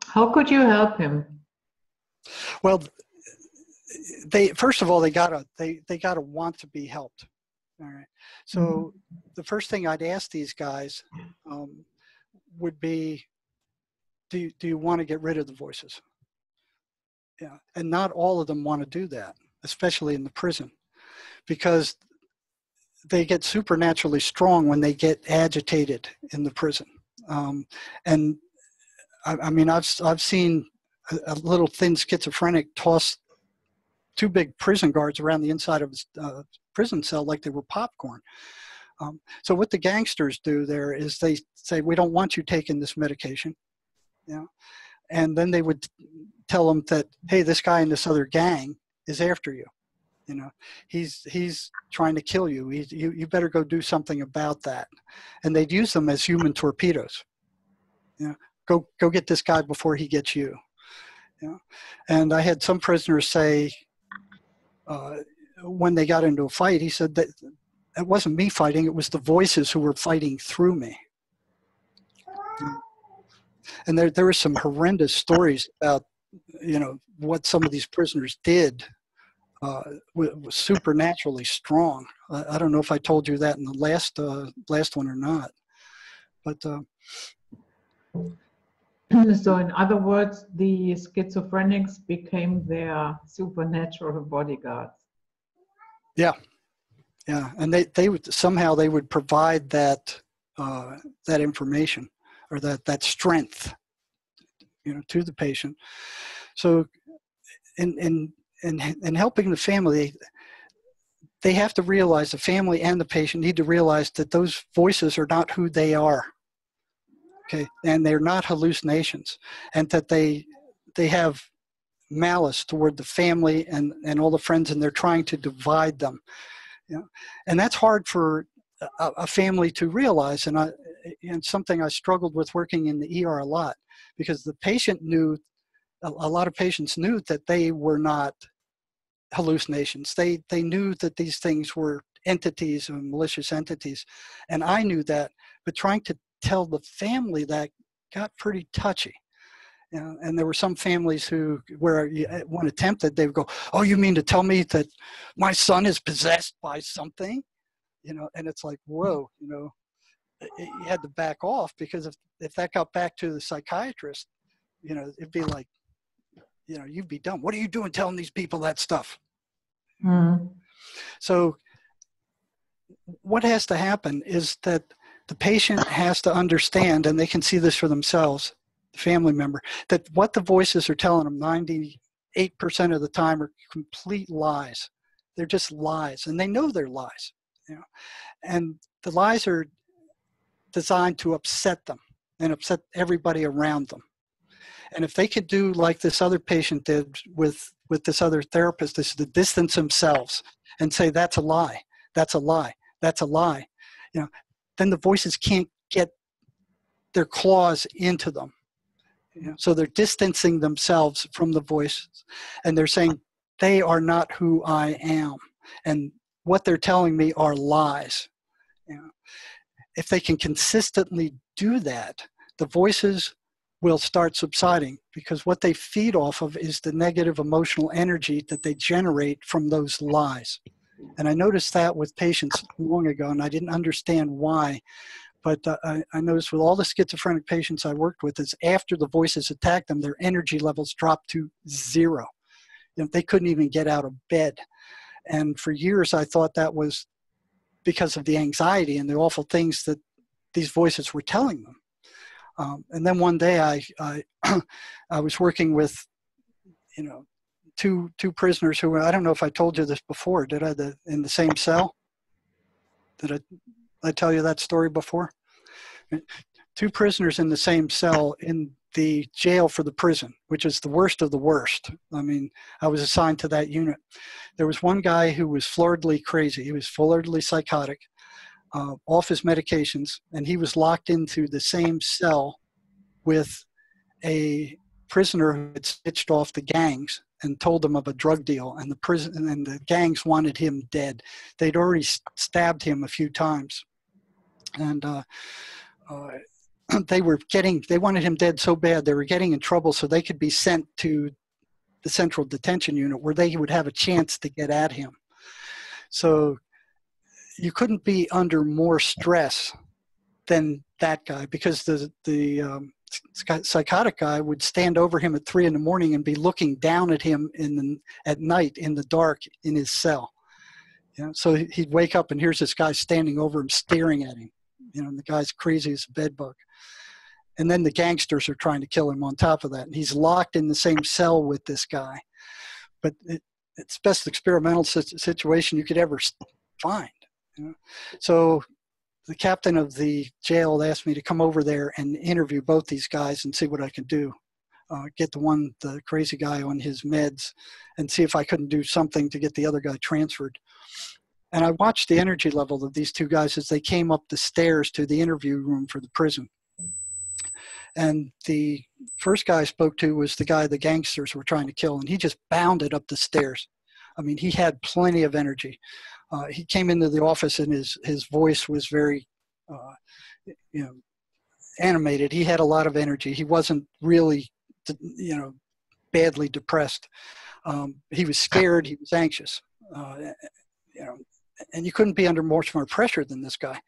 How could you help him? Well, first of all, they gotta want to be helped. All right. So the first thing I'd ask these guys would be, do you want to get rid of the voices? Yeah. And not all of them want to do that, especially in the prison, because they get supernaturally strong when they get agitated in the prison. And I mean, I've seen a little thin schizophrenic toss two big prison guards around the inside of his prison cell like they were popcorn. So what the gangsters do there is they say, we don't want you taking this medication. And then they would tell them that, hey, this guy in this other gang is after you. He's trying to kill you. You better go do something about that. And they'd use them as human torpedoes. Go get this guy before he gets you. And I had some prisoners say, when they got into a fight, he said that it wasn't me fighting, it was the voices who were fighting through me. And there were some horrendous stories about, what some of these prisoners did was supernaturally strong. I don't know if I told you that in the last one or not, but. So in other words, the schizophrenics became their supernatural bodyguards. Yeah. Yeah, and they would somehow they would provide that that information or that strength, to the patient. So in helping the family, they have to realize, the family and the patient need to realize that those voices are not who they are. Okay, and they're not hallucinations, and that they have malice toward the family and all the friends, and they're trying to divide them. And that's hard for a family to realize, and something I struggled with working in the ER a lot, because the patient knew, a lot of patients knew that they were not hallucinations. They knew that these things were entities, or malicious entities, and I knew that, but trying to tell the family that got pretty touchy. And there were some families where when attempted, they would go, "Oh, you mean to tell me that my son is possessed by something?" And it's like, whoa, you had to back off, because if that got back to the psychiatrist, it'd be like, you'd be dumb. What are you doing telling these people that stuff? Mm. So what has to happen is that the patient has to understand, and they can see this for themselves, the family member, that what the voices are telling them 98% of the time are complete lies. They're just lies, and they know they're lies. And the lies are designed to upset them and upset everybody around them. And if they could do like this other patient did with this other therapist, is to distance themselves and say, that's a lie, that's a lie, that's a lie, then the voices can't get their claws into them. So they're distancing themselves from the voices, and they're saying, they are not who I am, and what they're telling me are lies. If they can consistently do that, the voices will start subsiding, because what they feed off of is the negative emotional energy that they generate from those lies. And I noticed that with patients long ago, and I didn't understand why, but I noticed with all the schizophrenic patients I worked with, is after the voices attacked them, their energy levels dropped to zero. They couldn't even get out of bed. And for years, I thought that was because of the anxiety and the awful things that these voices were telling them. And then one day I was working with, two prisoners who were, I don't know if I told you this before, did I, in the same cell? Did I tell you that story before? Two prisoners in the same cell in the jail for the prison, which is the worst of the worst. I mean, I was assigned to that unit. There was one guy who was floridly crazy. He was floridly psychotic, off his medications, and he was locked into the same cell with a prisoner who had snitched off the gangs and told them of a drug deal, and the gangs wanted him dead. They'd already stabbed him a few times, and they wanted him dead so bad they were getting in trouble, so they could be sent to the central detention unit where they would have a chance to get at him. So you couldn't be under more stress than that guy, because the psychotic guy would stand over him at 3 a.m. and be looking down at him at night in the dark in his cell. So he'd wake up and here's this guy standing over him, staring at him. And the guy's crazy as a bedbug. And then the gangsters are trying to kill him on top of that. And he's locked in the same cell with this guy. But it's the best experimental situation you could ever find. So the captain of the jail asked me to come over there and interview both these guys and see what I could do. Get the crazy guy on his meds and see if I couldn't do something to get the other guy transferred. And I watched the energy level of these two guys as they came up the stairs to the interview room for the prison. And the first guy I spoke to was the guy the gangsters were trying to kill, and he just bounded up the stairs. I mean, he had plenty of energy. He came into the office and his voice was very, animated. He had a lot of energy. He wasn't really, badly depressed. He was scared. He was anxious. And you couldn't be under more pressure than this guy.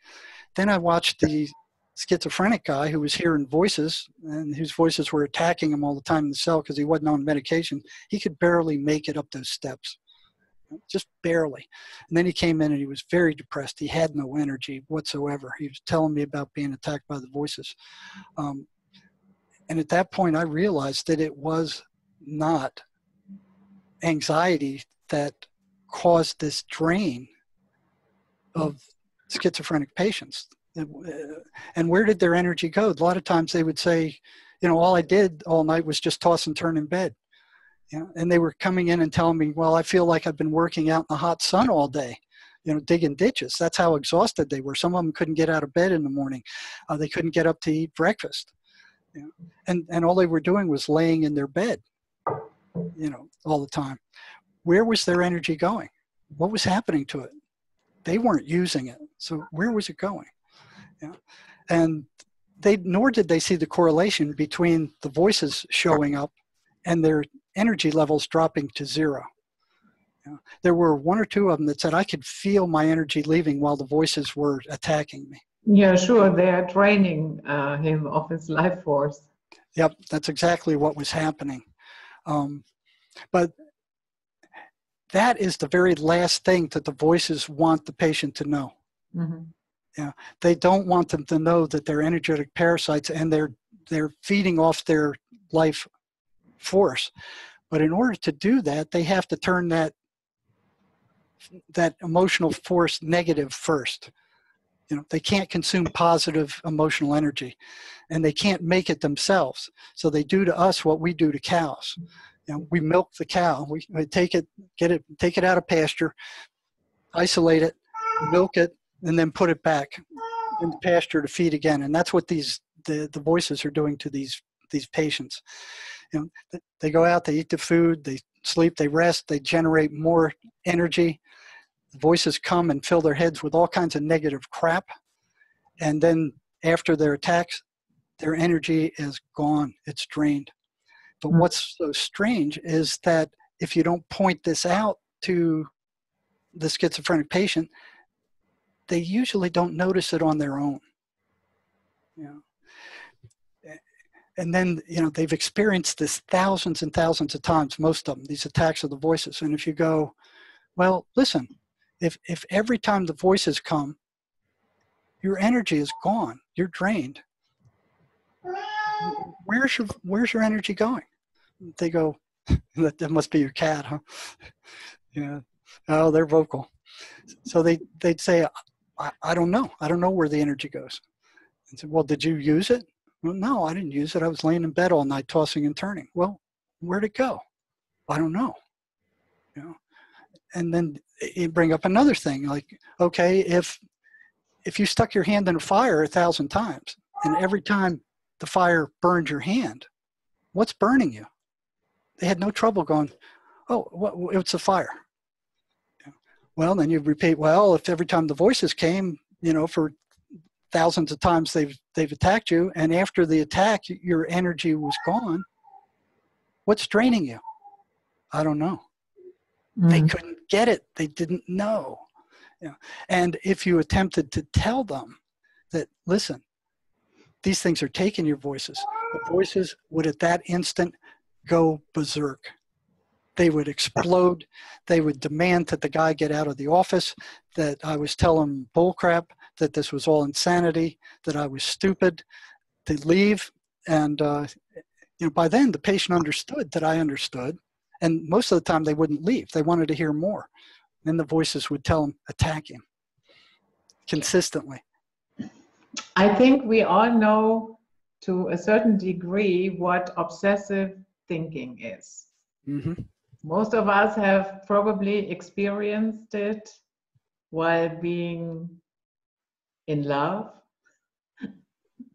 Then I watched the schizophrenic guy who was hearing voices, and whose voices were attacking him all the time in the cell because he wasn't on medication. He could barely make it up those steps. just barely. And then he came in and he was very depressed. He had no energy whatsoever. He was telling me about being attacked by the voices. And at that point, I realized that it was not anxiety that caused this drain of schizophrenic patients. And where did their energy go? A lot of times they would say, all I did all night was just toss and turn in bed. And they were coming in and telling me, well, I feel like I've been working out in the hot sun all day, digging ditches. That's how exhausted they were. Some of them couldn't get out of bed in the morning. They couldn't get up to eat breakfast. And all they were doing was laying in their bed, all the time. Where was their energy going? What was happening to it? They weren't using it. So where was it going? And nor did they see the correlation between the voices showing up and their energy levels dropping to zero. There were one or two of them that said, I could feel my energy leaving while the voices were attacking me. Yeah, sure. They are draining him of his life force. Yep, that's exactly what was happening. But that is the very last thing that the voices want the patient to know. Mm-hmm. They don't want them to know that they're energetic parasites and they're feeding off their life force. But in order to do that, they have to turn that emotional force negative first. They can't consume positive emotional energy, and they can't make it themselves. So they do to us what we do to cows. We milk the cow. We take it out of pasture, isolate it, milk it, and then put it back in the pasture to feed again. And that's what the voices are doing to these patients. They go out, they eat the food, they sleep, they rest, they generate more energy. The voices come and fill their heads with all kinds of negative crap. And then after their attacks, their energy is gone. It's drained. But what's so strange is that if you don't point this out to the schizophrenic patient, they usually don't notice it on their own. And then, they've experienced this thousands and thousands of times, most of them, these attacks of the voices. And if you go, well, listen, if every time the voices come, your energy is gone, you're drained, where's your energy going? They go, that must be your cat, huh? Oh, they're vocal. So they'd say, I don't know. I don't know where the energy goes. And said, well, did you use it? Well, no, I didn't use it. I was laying in bed all night tossing and turning. Well, where'd it go? I don't know. And then you bring up another thing, like, okay, if you stuck your hand in a fire 1,000 times, and every time the fire burned your hand, what's burning you? They had no trouble going, oh, it's a fire. Well, then you repeat, well, if every time the voices came, for thousands of times they've attacked you, and after the attack, your energy was gone, what's draining you? I don't know. They couldn't get it. They didn't know. And if you attempted to tell them that, listen, these things are taking your voices, the voices would at that instant go berserk. They would explode. They would demand that the guy get out of the office, that I was telling bullcrap, that this was all insanity, that I was stupid. They'd leave. And by then the patient understood that I understood. And most of the time they wouldn't leave. They wanted to hear more. Then the voices would tell them, attack him consistently. I think we all know to a certain degree what obsessive thinking is. Mm-hmm. Most of us have probably experienced it while being in love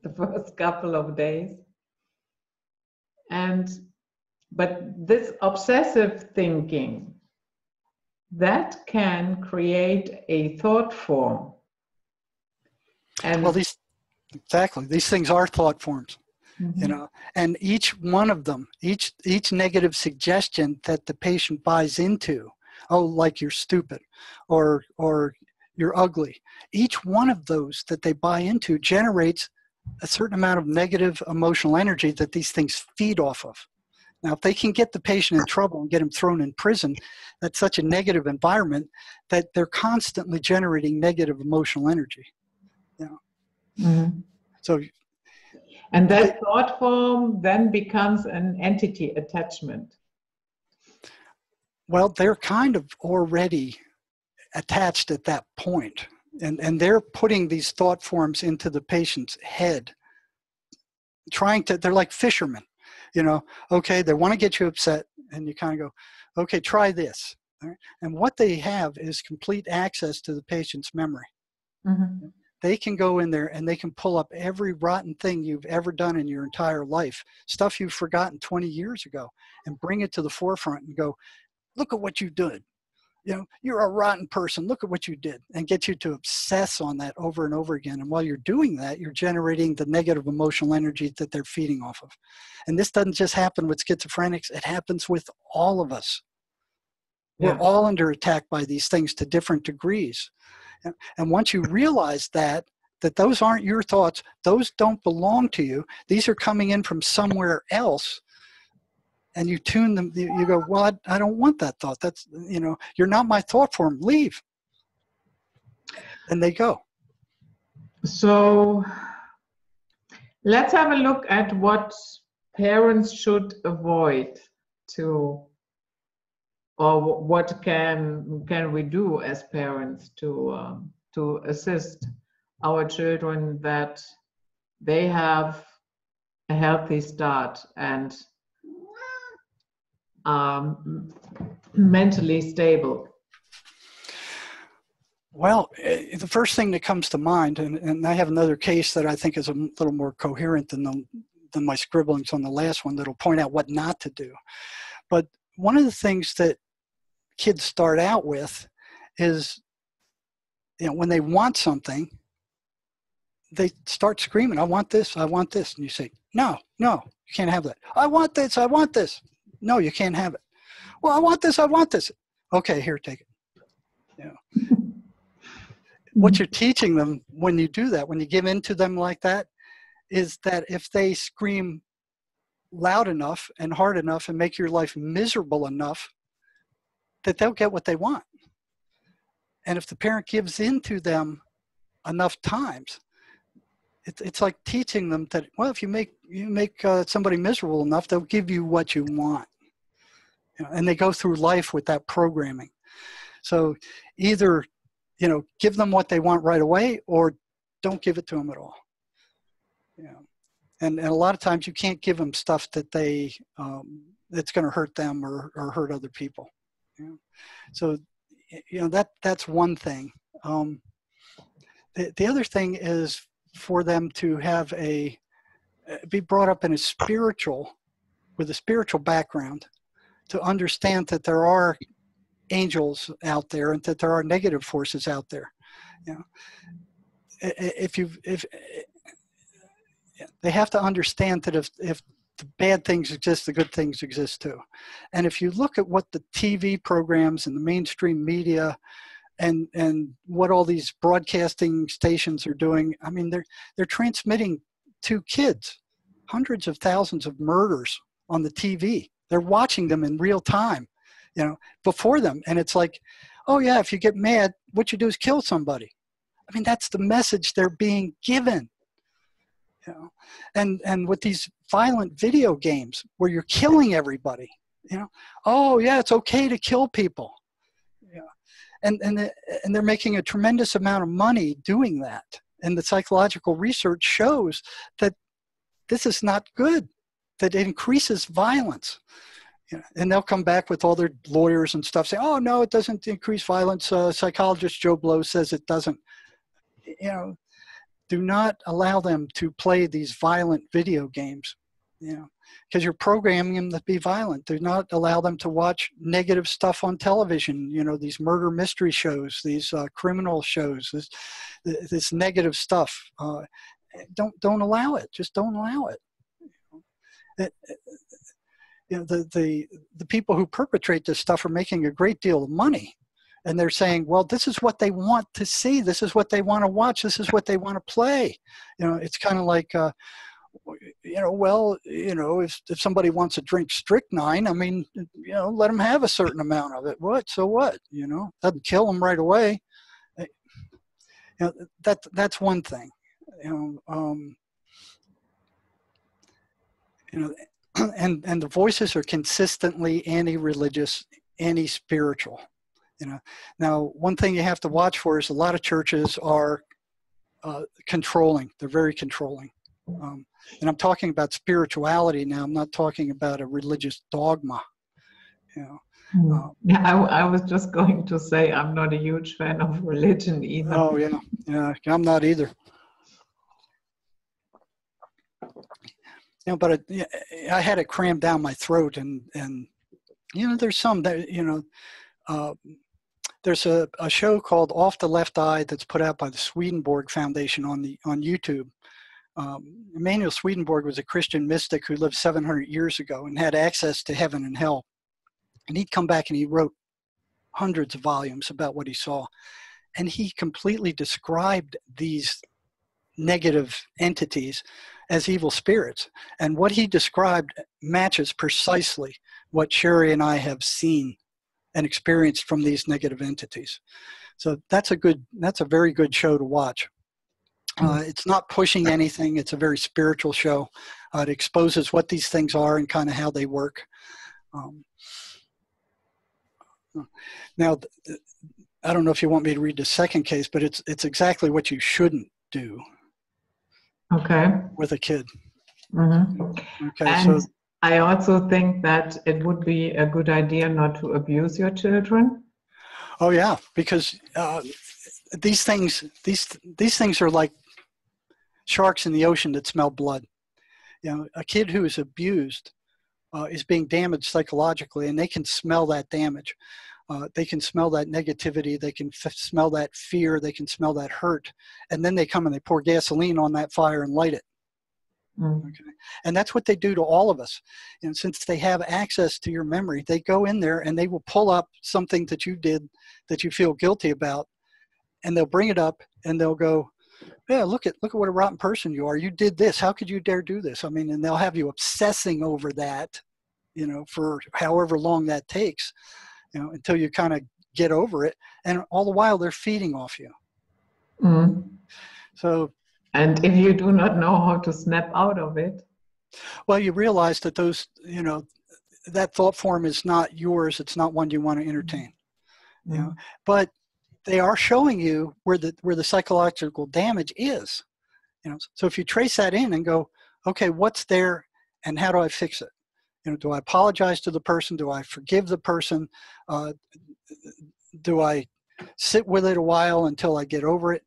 the first couple of days. But this obsessive thinking, that can create a thought form. And well, these things are thought forms, and each one of them, each negative suggestion that the patient buys into, like you're stupid or you're ugly, each one of those that they buy into generates a certain amount of negative emotional energy that these things feed off of. Now, if they can get the patient in trouble and get him thrown in prison, that's such a negative environment that they're constantly generating negative emotional energy. You know? Mm-hmm. So, and that thought form then becomes an entity attachment. well, they're kind of already attached at that point. And they're putting these thought forms into the patient's head, they're like fishermen, you know, okay, they want to get you upset, and you kind of go, okay, try this. Right? And what they have is complete access to the patient's memory. Mm-hmm. They can go in there and they can pull up every rotten thing you've ever done in your entire life, stuff you've forgotten 20 years ago, and bring it to the forefront and go, look at what you did. You know, you're a rotten person. Look at what you did, and get you to obsess on that over and over again. And while you're doing that, you're generating the negative emotional energy that they're feeding off of. And this doesn't just happen with schizophrenics. It happens with all of us. We're all under attack by these things to different degrees. And once you realize that those aren't your thoughts, those don't belong to you, these are coming in from somewhere else, and you tune them, you go, well, I don't want that thought. That's, you know, you're not my thought form, leave. And they go. So let's have a look at what parents should avoid or what can we do as parents to assist our children that they have a healthy start and mentally stable? Well, the first thing that comes to mind, and I have another case that I think is a little more coherent than my scribblings on the last one that'll point out what not to do. But one of the things that kids start out with is, you know, when they want something, they start screaming, I want this, I want this. And you say, no, you can't have that. I want this, I want this. No, you can't have it. Well, I want this, I want this. Okay, here, take it. You know. What you're teaching them when you do that, when you give in to them like that, is that if they scream loud enough and hard enough and make your life miserable enough, that they'll get what they want. And if the parent gives in to them enough times, it's like teaching them that, well, if you make somebody miserable enough, they'll give you what you want. You know, and they go through life with that programming. So either, you know, give them what they want right away, or don't give it to them at all. You know, and a lot of times you can't give them stuff that that's going to hurt them or hurt other people. You know? So, you know, that's one thing. The other thing is for them to have be brought up in with a spiritual background, to understand that there are angels out there and that there are negative forces out there. You know, if they have to understand that if the bad things exist, the good things exist too. And if you look at what the TV programs and the mainstream media and what all these broadcasting stations are doing, I mean, they're transmitting to kids hundreds of thousands of murders on the TV. They're watching them in real time, you know, before them. And it's like, oh yeah, if you get mad, what you do is kill somebody. I mean, that's the message they're being given. You know, and with these violent video games where you're killing everybody, you know, oh yeah, it's okay to kill people. Yeah, and they're making a tremendous amount of money doing that. And the psychological research shows that this is not good, that it increases violence. You know, and they'll come back with all their lawyers and stuff saying, oh no, it doesn't increase violence. Psychologist Joe Blow says it doesn't. You know, do not allow them to play these violent video games, you know, because you're programming them to be violent. Do not allow them to watch negative stuff on television, you know, these murder mystery shows, these criminal shows, this negative stuff. Don't allow it. Just don't allow it. You know, the people who perpetrate this stuff are making a great deal of money. And they're saying, well, this is what they want to see. This is what they want to watch. This is what they want to play. You know, it's kind of like, well, if somebody wants to drink strychnine, I mean, let them have a certain amount of it. So what? Doesn't kill them right away. That's one thing. And the voices are consistently anti-religious, anti-spiritual. Now, one thing you have to watch for is a lot of churches are controlling. They're very controlling. And I'm talking about spirituality now. I'm not talking about a religious dogma. Yeah, I was just going to say I'm not a huge fan of religion either. Oh yeah, I'm not either. But I had it crammed down my throat, and there's some that there's a show called Off the Left Eye that's put out by the Swedenborg Foundation on YouTube. Emanuel Swedenborg was a Christian mystic who lived 700 years ago and had access to heaven and hell. And he'd come back and he wrote hundreds of volumes about what he saw. And he completely described these negative entities as evil spirits. And what he described matches precisely what Sherry and I have seen and experienced from these negative entities. So that's a very good show to watch. It's not pushing anything. It's a very spiritual show. It exposes what these things are and kind of how they work. Now, I don't know if you want me to read the second case, but it's exactly what you shouldn't do. Okay. With a kid. Mm-hmm. Okay. And so I also think that it would be a good idea not to abuse your children. Oh yeah, because these things are like sharks in the ocean that smell blood. A kid who is abused is being damaged psychologically, and they can smell that damage. They can smell that negativity. They can smell that fear. They can smell that hurt. And then they come and they pour gasoline on that fire and light it. Okay. And that's what they do to all of us. And since they have access to your memory, they go in there and they will pull up something that you did that you feel guilty about, and they'll bring it up and they'll go, yeah, look at what a rotten person you are. You did this. How could you dare do this? I mean, and they'll have you obsessing over that, for however long that takes, until you kind of get over it. And all the while they're feeding off you. Mm. So, and if you do not know how to snap out of it, well, you realize that those, that thought form is not yours. It's not one you want to entertain. But they are showing you where the psychological damage is. So if you trace that in and go, okay, what's there and how do I fix it? Do I apologize to the person? Do I forgive the person? Do I sit with it a while until I get over it?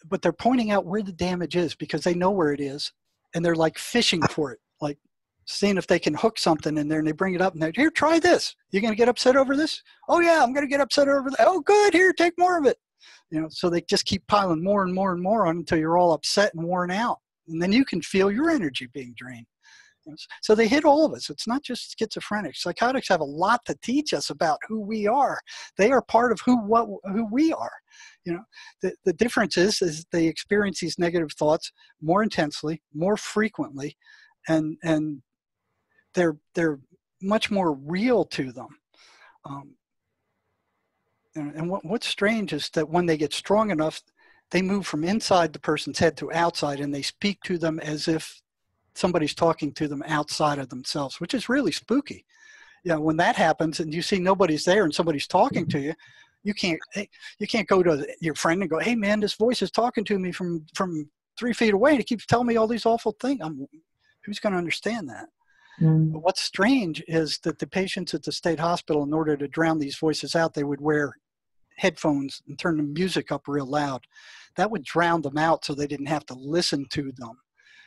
But they're pointing out where the damage is because they know where it is, and they're like fishing for it, like seeing if they can hook something in there, and they bring it up and they're, here, try this. You're going to get upset over this? Oh yeah, I'm going to get upset over that. Oh good, here, take more of it. So they just keep piling more and more and more on until you're all upset and worn out. And then you can feel your energy being drained. So they hit all of us. It's not just schizophrenics. Psychotics have a lot to teach us about who we are. They are part of who we are. The difference is they experience these negative thoughts more intensely, more frequently, and they're much more real to them. And what's strange is that when they get strong enough, they move from inside the person's head to outside, and they speak to them as if somebody's talking to them outside of themselves, which is really spooky. When that happens and you see nobody's there and somebody's talking to you, you can't go to your friend and go, hey man, this voice is talking to me from 3 feet away and it keeps telling me all these awful things. Who's going to understand that? But what's strange is that the patients at the state hospital, in order to drown these voices out, they would wear headphones and turn the music up real loud. That would drown them out so they didn't have to listen to them.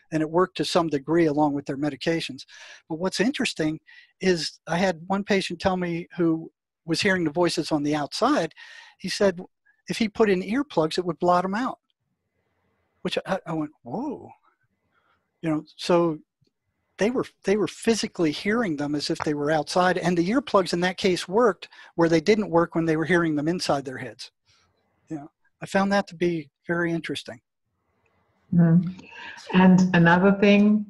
And it worked to some degree along with their medications. But what's interesting is I had one patient tell me who was hearing the voices on the outside. He said if he put in earplugs, it would blot them out. Which I went, whoa. So they were physically hearing them as if they were outside. And the earplugs in that case worked where they didn't work when they were hearing them inside their heads. I found that to be very interesting. Mm. And another thing,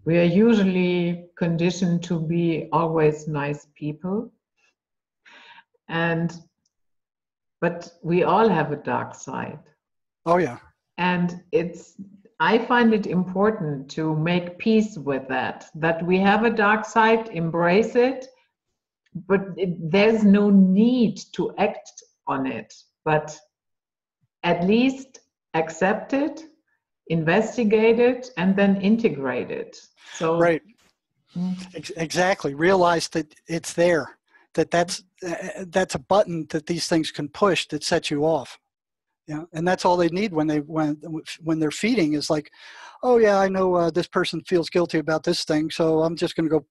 we are usually conditioned to be always nice people, but we all have a dark side. Oh yeah. And I find it important to make peace with that we have a dark side, embrace it, but there's no need to act on it, but at least accept it, investigate it, and then integrate it. So right. Exactly. Realize that it's there, that's a button that these things can push that sets you off. Yeah, and that's all they need when they're feeding is like, oh yeah, I know this person feels guilty about this thing, so I'm just going to go.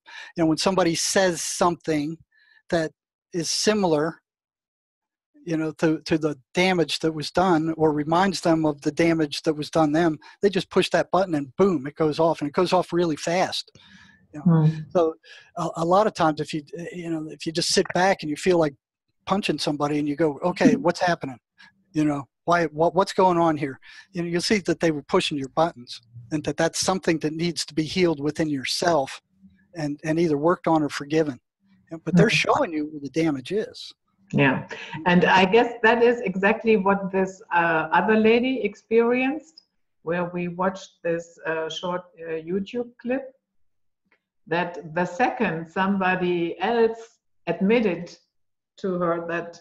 When somebody says something that is similar, to the damage that was done, or reminds them of the damage that was done them, they just push that button and boom, it goes off, and it goes off really fast. So a lot of times, if you just sit back and you feel like punching somebody, and you go, okay, what's happening? What's going on here? You'll see that they were pushing your buttons, and that's something that needs to be healed within yourself, and either worked on or forgiven. But they're showing you where the damage is. Yeah, and I guess that is exactly what this other lady experienced, where we watched this short YouTube clip, that the second somebody else admitted to her that,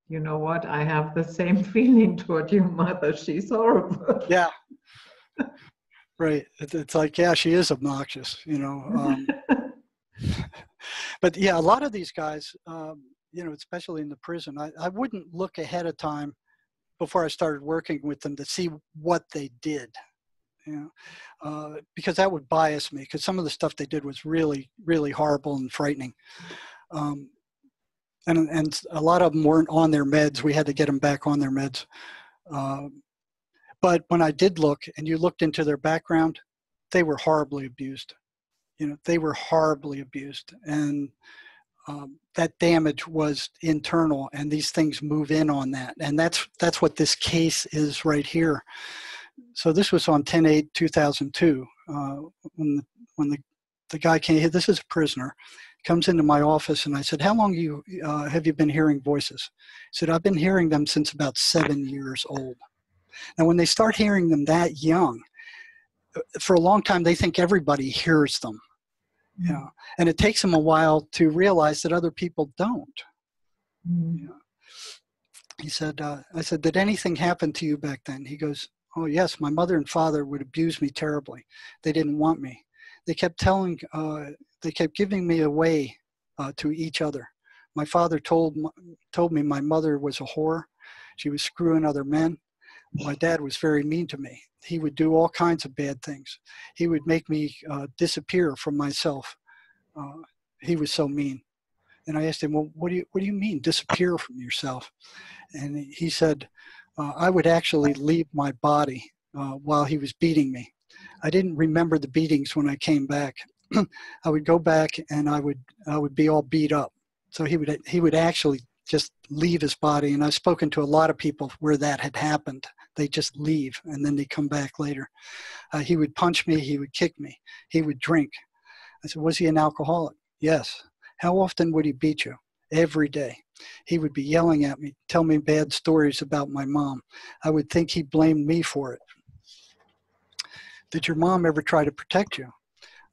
you know what, I have the same feeling toward your mother. She's horrible. Yeah. Right. It's like, yeah, she is obnoxious, But yeah, a lot of these guys, especially in the prison, I wouldn't look ahead of time before I started working with them to see what they did, because that would bias me, because some of the stuff they did was really, really horrible and frightening. And a lot of them weren't on their meds. We had to get them back on their meds. But when I did look, and you looked into their background, they were horribly abused. They were horribly abused. And that damage was internal, and these things move in on that. And that's what this case is right here. So this was on 10/8/2002, when the guy came here. This is a prisoner. Comes into my office, and I said, how long have you been hearing voices? He said, I've been hearing them since about 7 years old. Now, when they start hearing them that young, for a long time, they think everybody hears them. And it takes them a while to realize that other people don't. He said, I said, did anything happen to you back then? He goes, oh yes, my mother and father would abuse me terribly. They didn't want me. They kept giving me away to each other. My father told me my mother was a whore. She was screwing other men. My dad was very mean to me. He would do all kinds of bad things. He would make me disappear from myself. He was so mean. And I asked him, well, what do you mean, disappear from yourself? And he said, I would actually leave my body while he was beating me. I didn't remember the beatings when I came back. I would go back, and I would be all beat up. So he would actually just leave his body. And I've spoken to a lot of people where that had happened. They just leave, and then they come back later. He would punch me. He would kick me. He would drink. I said, was he an alcoholic? Yes. How often would he beat you? Every day. He would be yelling at me, tell me bad stories about my mom. I would think he blamed me for it. Did your mom ever try to protect you?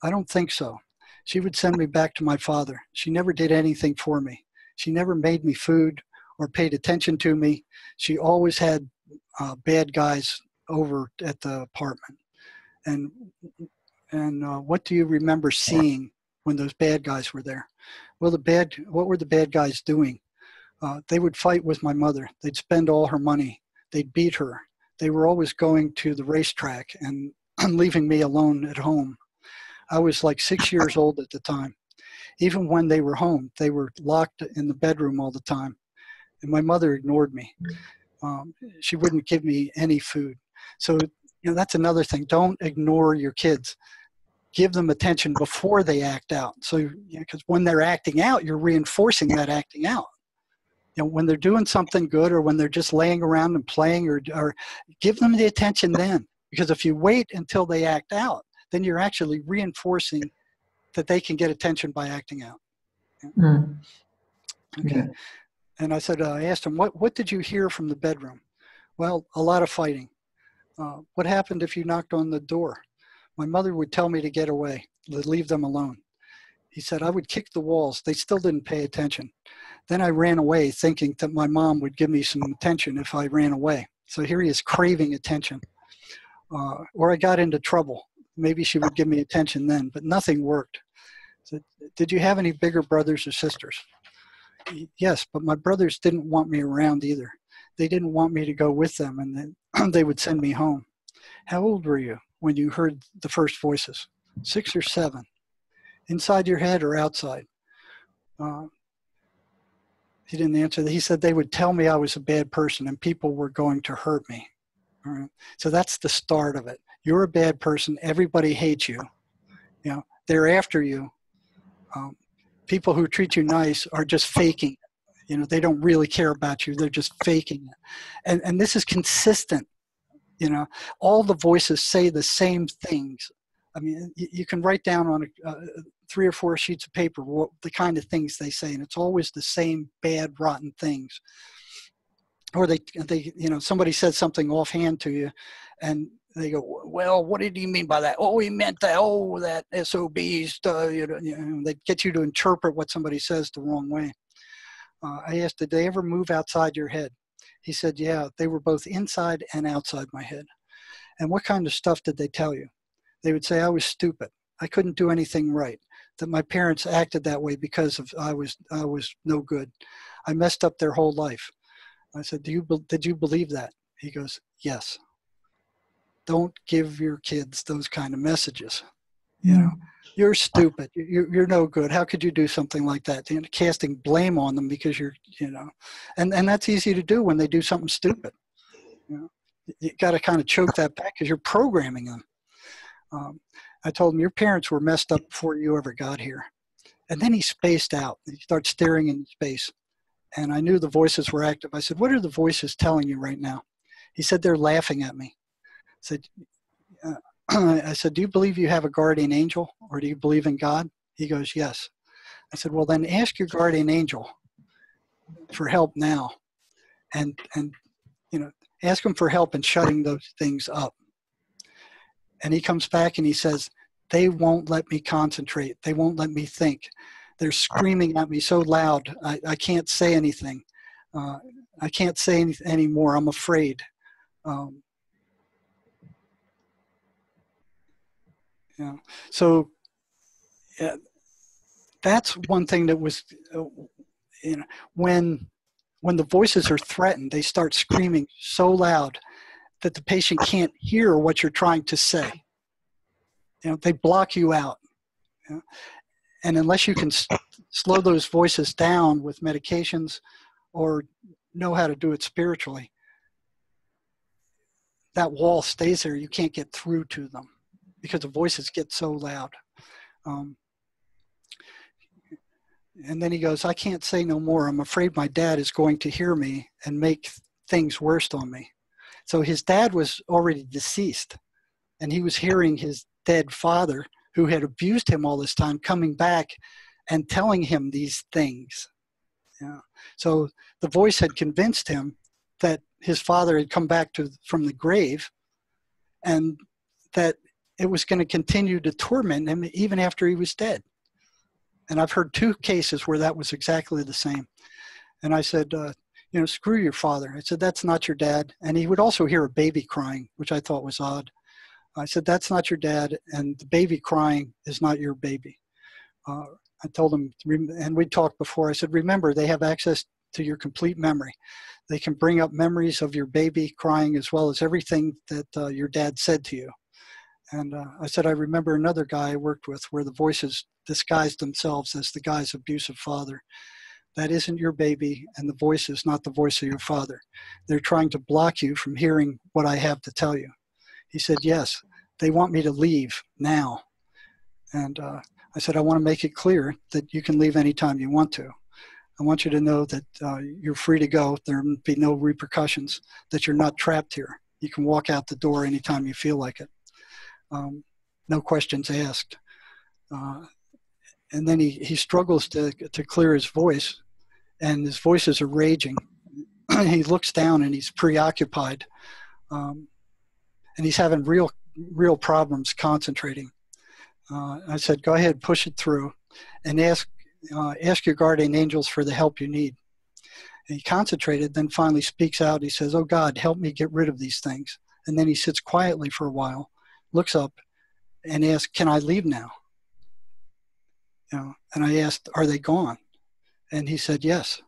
I don't think so. She would send me back to my father. She never did anything for me. She never made me food or paid attention to me. She always had bad guys over at the apartment. And what do you remember seeing when those bad guys were there? Well, what were the bad guys doing? They would fight with my mother. They'd spend all her money. They'd beat her. They were always going to the racetrack and leaving me alone at home. I was like 6 years old at the time. Even when they were home, they were locked in the bedroom all the time. And my mother ignored me. She wouldn't give me any food. So, that's another thing. Don't ignore your kids. Give them attention before they act out. So, because when they're acting out, you're reinforcing that acting out. When they're doing something good, or when they're just laying around and playing, or give them the attention then. Because if you wait until they act out, then you're actually reinforcing that they can get attention by acting out. Mm. Okay. Yeah. And I said, I asked him, what did you hear from the bedroom? Well, a lot of fighting. What happened if you knocked on the door? My mother would tell me to get away, to leave them alone. He said, I would kick the walls. They still didn't pay attention. Then I ran away thinking that my mom would give me some attention if I ran away. So here he is craving attention. Or I got into trouble. Maybe she would give me attention then, but nothing worked. So, did you have any bigger brothers or sisters? Yes, but my brothers didn't want me around either. They didn't want me to go with them, and then they would send me home. How old were you when you heard the first voices? 6 or 7. Inside your head or outside? He didn't answer that. He said they would tell me I was a bad person and people were going to hurt me. All right. So that's the start of it. You're a bad person. Everybody hates you. You know, they're after you. People who treat you nice are just faking it. You know, they don't really care about you. They're just faking it. And this is consistent. You know, all the voices say the same things. I mean, you can write down on 3 or 4 sheets of paper what the kind of things they say, and it's always the same bad, rotten things. Or they you know, somebody says something offhand to you, and they go, well, what did he mean by that? Oh, he meant that. Oh, that SOBs. You know, they get you to interpret what somebody says the wrong way. I asked, did they ever move outside your head? He said, yeah, they were both inside and outside my head. And what kind of stuff did they tell you? They would say I was stupid. I couldn't do anything right. That my parents acted that way because of I was no good. I messed up their whole life. I said, did you believe that? He goes, yes. Don't give your kids those kind of messages. You know, you're stupid. You're no good. How could you do something like that? You know, casting blame on them because you're, you know, and that's easy to do when they do something stupid. You know, you got to kind of choke that back because you're programming them. I told him, your parents were messed up before you ever got here. And then he spaced out. He started staring into space. And I knew the voices were active. I said, what are the voices telling you right now? He said, they're laughing at me. I said, do you believe you have a guardian angel, or do you believe in God? He goes, yes. I said, well, then ask your guardian angel for help now. And you know, ask him for help in shutting those things up. And he comes back and he says, they won't let me concentrate. They won't let me think. They're screaming at me so loud, I can't say anything. I can't say anything anymore. I'm afraid. Yeah. So yeah, that's one thing that was, you know, when the voices are threatened, they start screaming so loud that the patient can't hear what you're trying to say. You know, they block you out. You know? And unless you can slow those voices down with medications or know how to do it spiritually, that wall stays there. You can't get through to them because the voices get so loud. And then he goes, I can't say no more. I'm afraid my dad is going to hear me and make things worse on me. So his dad was already deceased, and he was hearing his dead father, who had abused him all this time, coming back and telling him these things. Yeah. So the voice had convinced him that his father had come back from the grave, and that it was going to continue to torment him even after he was dead. And I've heard 2 cases where that was exactly the same. And I said, you know, screw your father. I said, that's not your dad. And he would also hear a baby crying, which I thought was odd. I said, that's not your dad, and the baby crying is not your baby. I told him, and we talked before, I said, remember, they have access to your complete memory. They can bring up memories of your baby crying as well as everything that your dad said to you. And I said, I remember another guy I worked with where the voices disguised themselves as the guy's abusive father. That isn't your baby, and the voice is not the voice of your father. They're trying to block you from hearing what I have to tell you. He said, yes, they want me to leave now. And I said, I want to make it clear that you can leave anytime you want to. I want you to know that you're free to go. There will be no repercussions, that you're not trapped here. You can walk out the door anytime you feel like it. No questions asked. And then he struggles to clear his voice, and his voices are raging. He looks down and he's preoccupied, and he's having real problems concentrating. I said, go ahead, push it through, and ask your guardian angels for the help you need. And he concentrated, then finally speaks out. He says, oh God, help me get rid of these things. And then he sits quietly for a while, looks up, and asks, can I leave now? And I asked, are they gone? And he said, yes.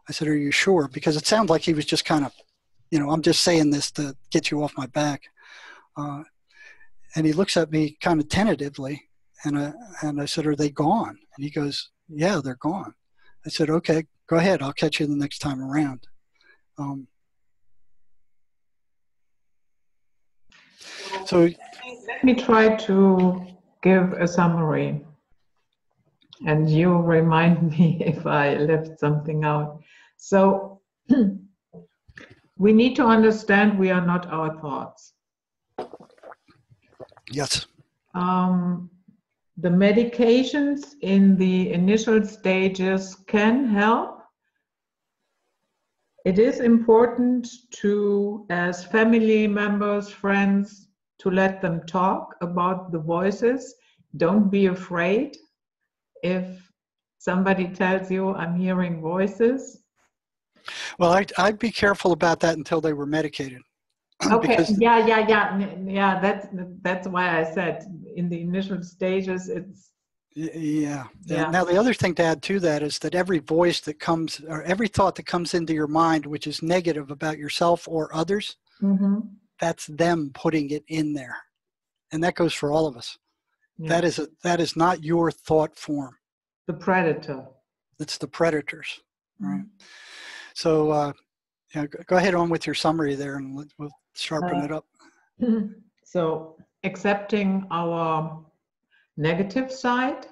I said, are you sure? Because it sounded like he was just kind of, I'm just saying this to get you off my back. And he looks at me kind of tentatively, and I said, are they gone? And he goes, yeah, they're gone. I said, okay, go ahead. I'll catch you the next time around. So let me try to give a summary, and you remind me if I left something out. So we need to understand we are not our thoughts. yes. The medications in the initial stages can help. It is important to, as family members, friends, to let them talk about the voices. Don't be afraid if somebody tells you, I'm hearing voices. Well, I'd be careful about that until they were medicated. Okay, yeah, that's why I said in the initial stages, it's... Yeah. Now, the other thing to add to that is that every voice that comes, or every thought that comes into your mind, which is negative about yourself or others, that's them putting it in there. And that goes for all of us. Yeah. That is not your thought form. The predator. It's the predators, right? So, go ahead on with your summary there, and we'll sharpen it up. So, accepting our negative side.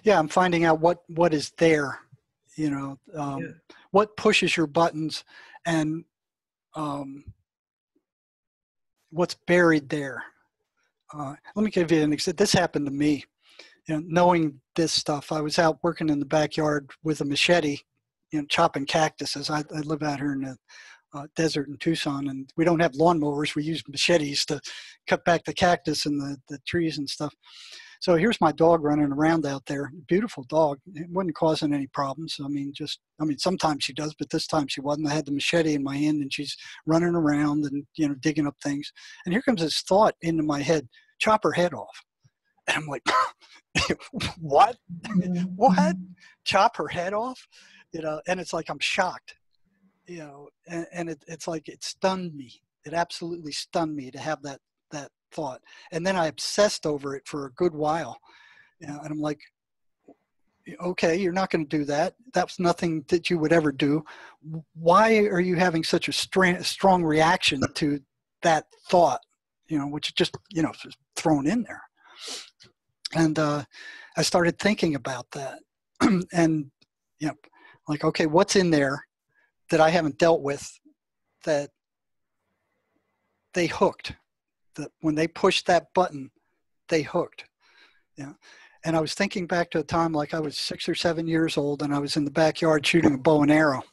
Yeah, I'm finding out what is there, what pushes your buttons, and what's buried there. Let me give you an example. This happened to me. Knowing this stuff, I was out working in the backyard with a machete, chopping cactuses. I live out here in the desert in Tucson, and we don't have lawnmowers. We use machetes to cut back the cactus and the trees and stuff. So here's my dog running around out there. Beautiful dog. It wasn't causing any problems. Sometimes she does, but this time she wasn't. I had the machete in my hand, and she's running around and, digging up things. And here comes this thought into my head, chop her head off. And I'm like, what? What? Chop her head off? And it's like I'm shocked. And it's like it stunned me. It absolutely stunned me to have that thought. And then I obsessed over it for a good while. And I'm like, okay, you're not going to do that. That's nothing that you would ever do. Why are you having such a strong reaction to that thought, which is just, thrown in there? And I started thinking about that. And, like, okay, what's in there that I haven't dealt with that they hooked? That when they pushed that button, they hooked. Yeah. And I was thinking back to a time like I was 6 or 7 years old, and I was in the backyard shooting a bow and arrow,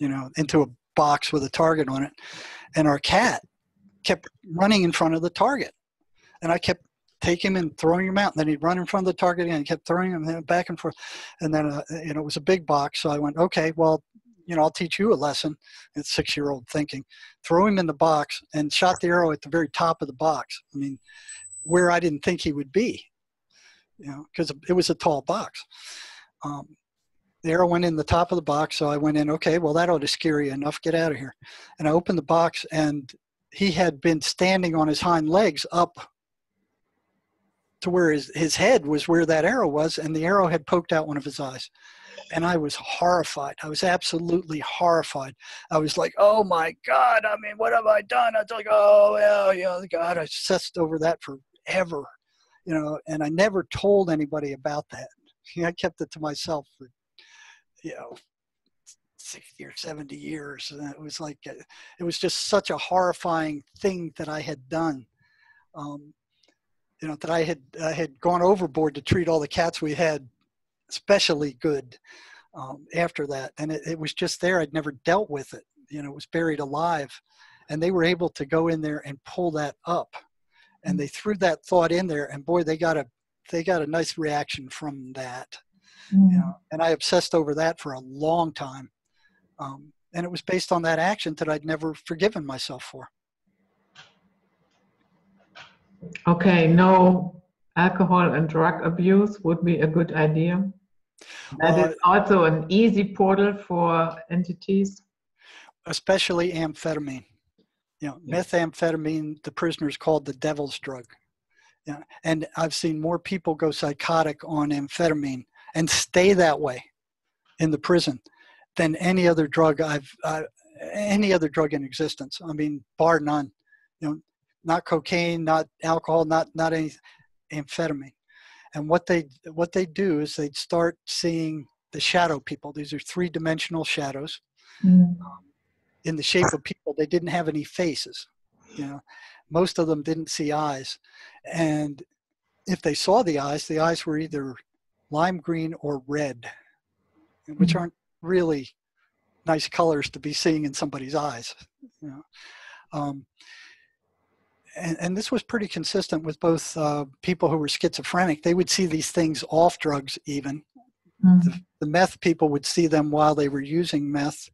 into a box with a target on it. And our cat kept running in front of the target. And I kept taking him and throwing him out. And then he'd run in front of the target again. He kept throwing him back and forth. And then, it was a big box. So I went, okay, well, I'll teach you a lesson. It's 6-year-old thinking. Throw him in the box and shot the arrow at the very top of the box. Where I didn't think he would be, because it was a tall box. The arrow went in the top of the box. So I went in, okay, well, that ought to scare you enough. Get out of here. And I opened the box, and he had been standing on his hind legs up to where his head was where that arrow was, and the arrow had poked out one of his eyes. And I was horrified. I was absolutely horrified. I was like, oh my God, what have I done? I was like, oh, yeah, God, I obsessed over that forever, and I never told anybody about that. I kept it to myself for, 60 or 70 years. And it was like, it was just such a horrifying thing that I had done. That I had gone overboard to treat all the cats we had especially good after that. And it was just there. I'd never dealt with it. It was buried alive. And they were able to go in there and pull that up. And they threw that thought in there. And boy, they got a nice reaction from that. And I obsessed over that for a long time. And it was based on that action that I'd never forgiven myself for. Okay, no alcohol and drug abuse would be a good idea. That is also an easy portal for entities. Especially amphetamine. Methamphetamine, the prisoners called the devil's drug. And I've seen more people go psychotic on amphetamine and stay that way in the prison than any other drug any other drug in existence. I mean, bar none. Not cocaine, not alcohol, not any amphetamine. And what they do is they'd start seeing the shadow people. These are three-dimensional shadows in the shape of people. They didn't have any faces. Most of them didn't see eyes. And if they saw the eyes were either lime green or red, which aren't really nice colors to be seeing in somebody's eyes. And this was pretty consistent with both people who were schizophrenic. They would see these things off drugs even. The meth people would see them while they were using meth.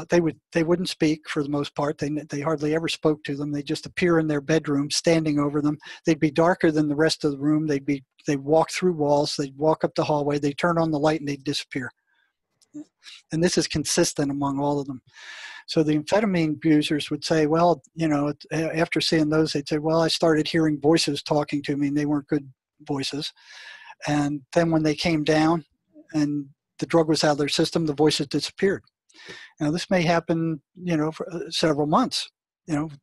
They wouldn't speak for the most part. They hardly ever spoke to them. They'd just appear in their bedroom, standing over them. They'd be darker than the rest of the room. They'd walk through walls. They'd walk up the hallway. They'd turn on the light and they'd disappear. And this is consistent among all of them. So the amphetamine abusers would say, well, after seeing those, they'd say, well, I started hearing voices talking to me, and they weren't good voices. And then when they came down and the drug was out of their system, the voices disappeared. Now, this may happen, for several months.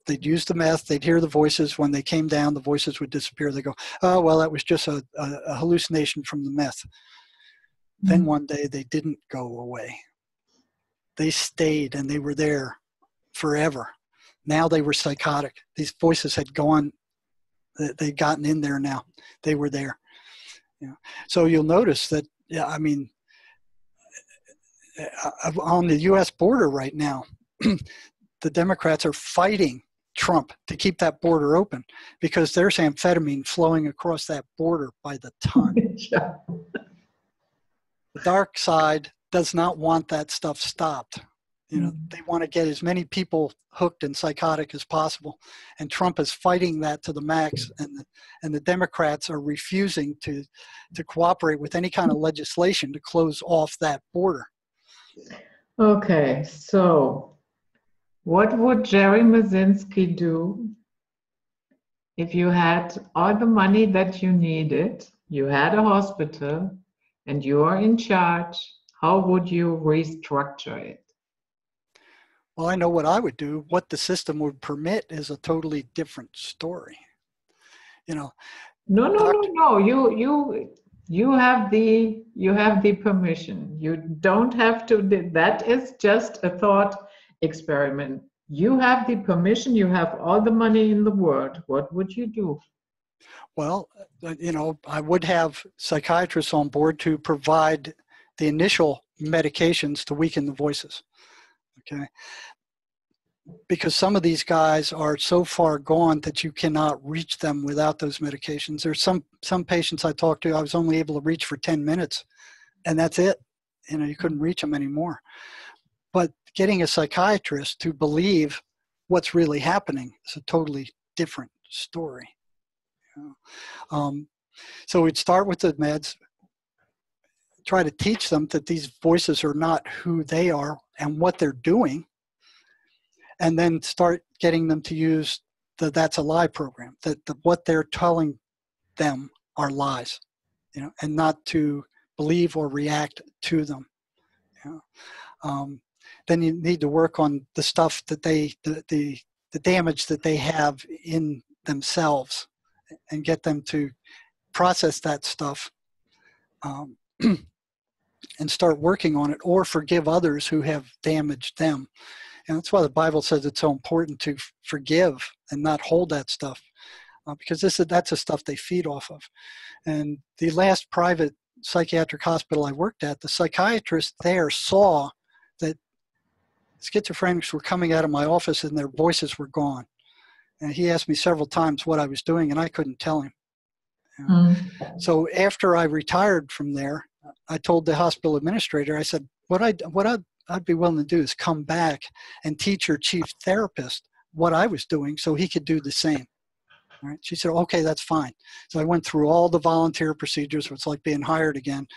They'd use the meth, they'd hear the voices. When they came down, the voices would disappear. They go, oh, well, that was just a hallucination from the meth. Then one day they didn't go away. They stayed and they were there forever. Now they were psychotic. These voices had gone, they'd gotten in there now. They were there. So you'll notice that, on the U.S. border right now, the Democrats are fighting Trump to keep that border open because there's amphetamine flowing across that border by the ton. The dark side does not want that stuff stopped. They want to get as many people hooked and psychotic as possible. And Trump is fighting that to the max. And the Democrats are refusing to cooperate with any kind of legislation to close off that border. Okay, so what would Jerry Marzinsky do if you had all the money that you needed, you had a hospital, and you are in charge? How would you restructure it? Well, I know what I would do. What the system would permit is a totally different story. No. You have the permission. You don't have to. That is just a thought experiment. You have the permission. You have all the money in the world. What would you do? Well, I would have psychiatrists on board to provide the initial medications to weaken the voices. Okay. Because some of these guys are so far gone that you cannot reach them without those medications. There's some patients I talked to, I was only able to reach for 10 minutes, and that's it. You couldn't reach them anymore. But getting a psychiatrist to believe what's really happening is a totally different story. So we'd start with the meds, try to teach them that these voices are not who they are and what they're doing, and then start getting them to use the That's a Lie program, that what they're telling them are lies, and not to believe or react to them. Then you need to work on the stuff that the damage that they have in themselves, and get them to process that stuff and start working on it, or forgive others who have damaged them. And that's why the Bible says it's so important to forgive and not hold that stuff, because that's the stuff they feed off of. And the last private psychiatric hospital I worked at, the psychiatrist there saw that schizophrenics were coming out of my office and their voices were gone. And he asked me several times what I was doing, and I couldn't tell him. So after I retired from there, I told the hospital administrator, I said, what I'd be willing to do is come back and teach your chief therapist what I was doing so he could do the same. All right. She said, okay, that's fine. So I went through all the volunteer procedures. It's like being hired again,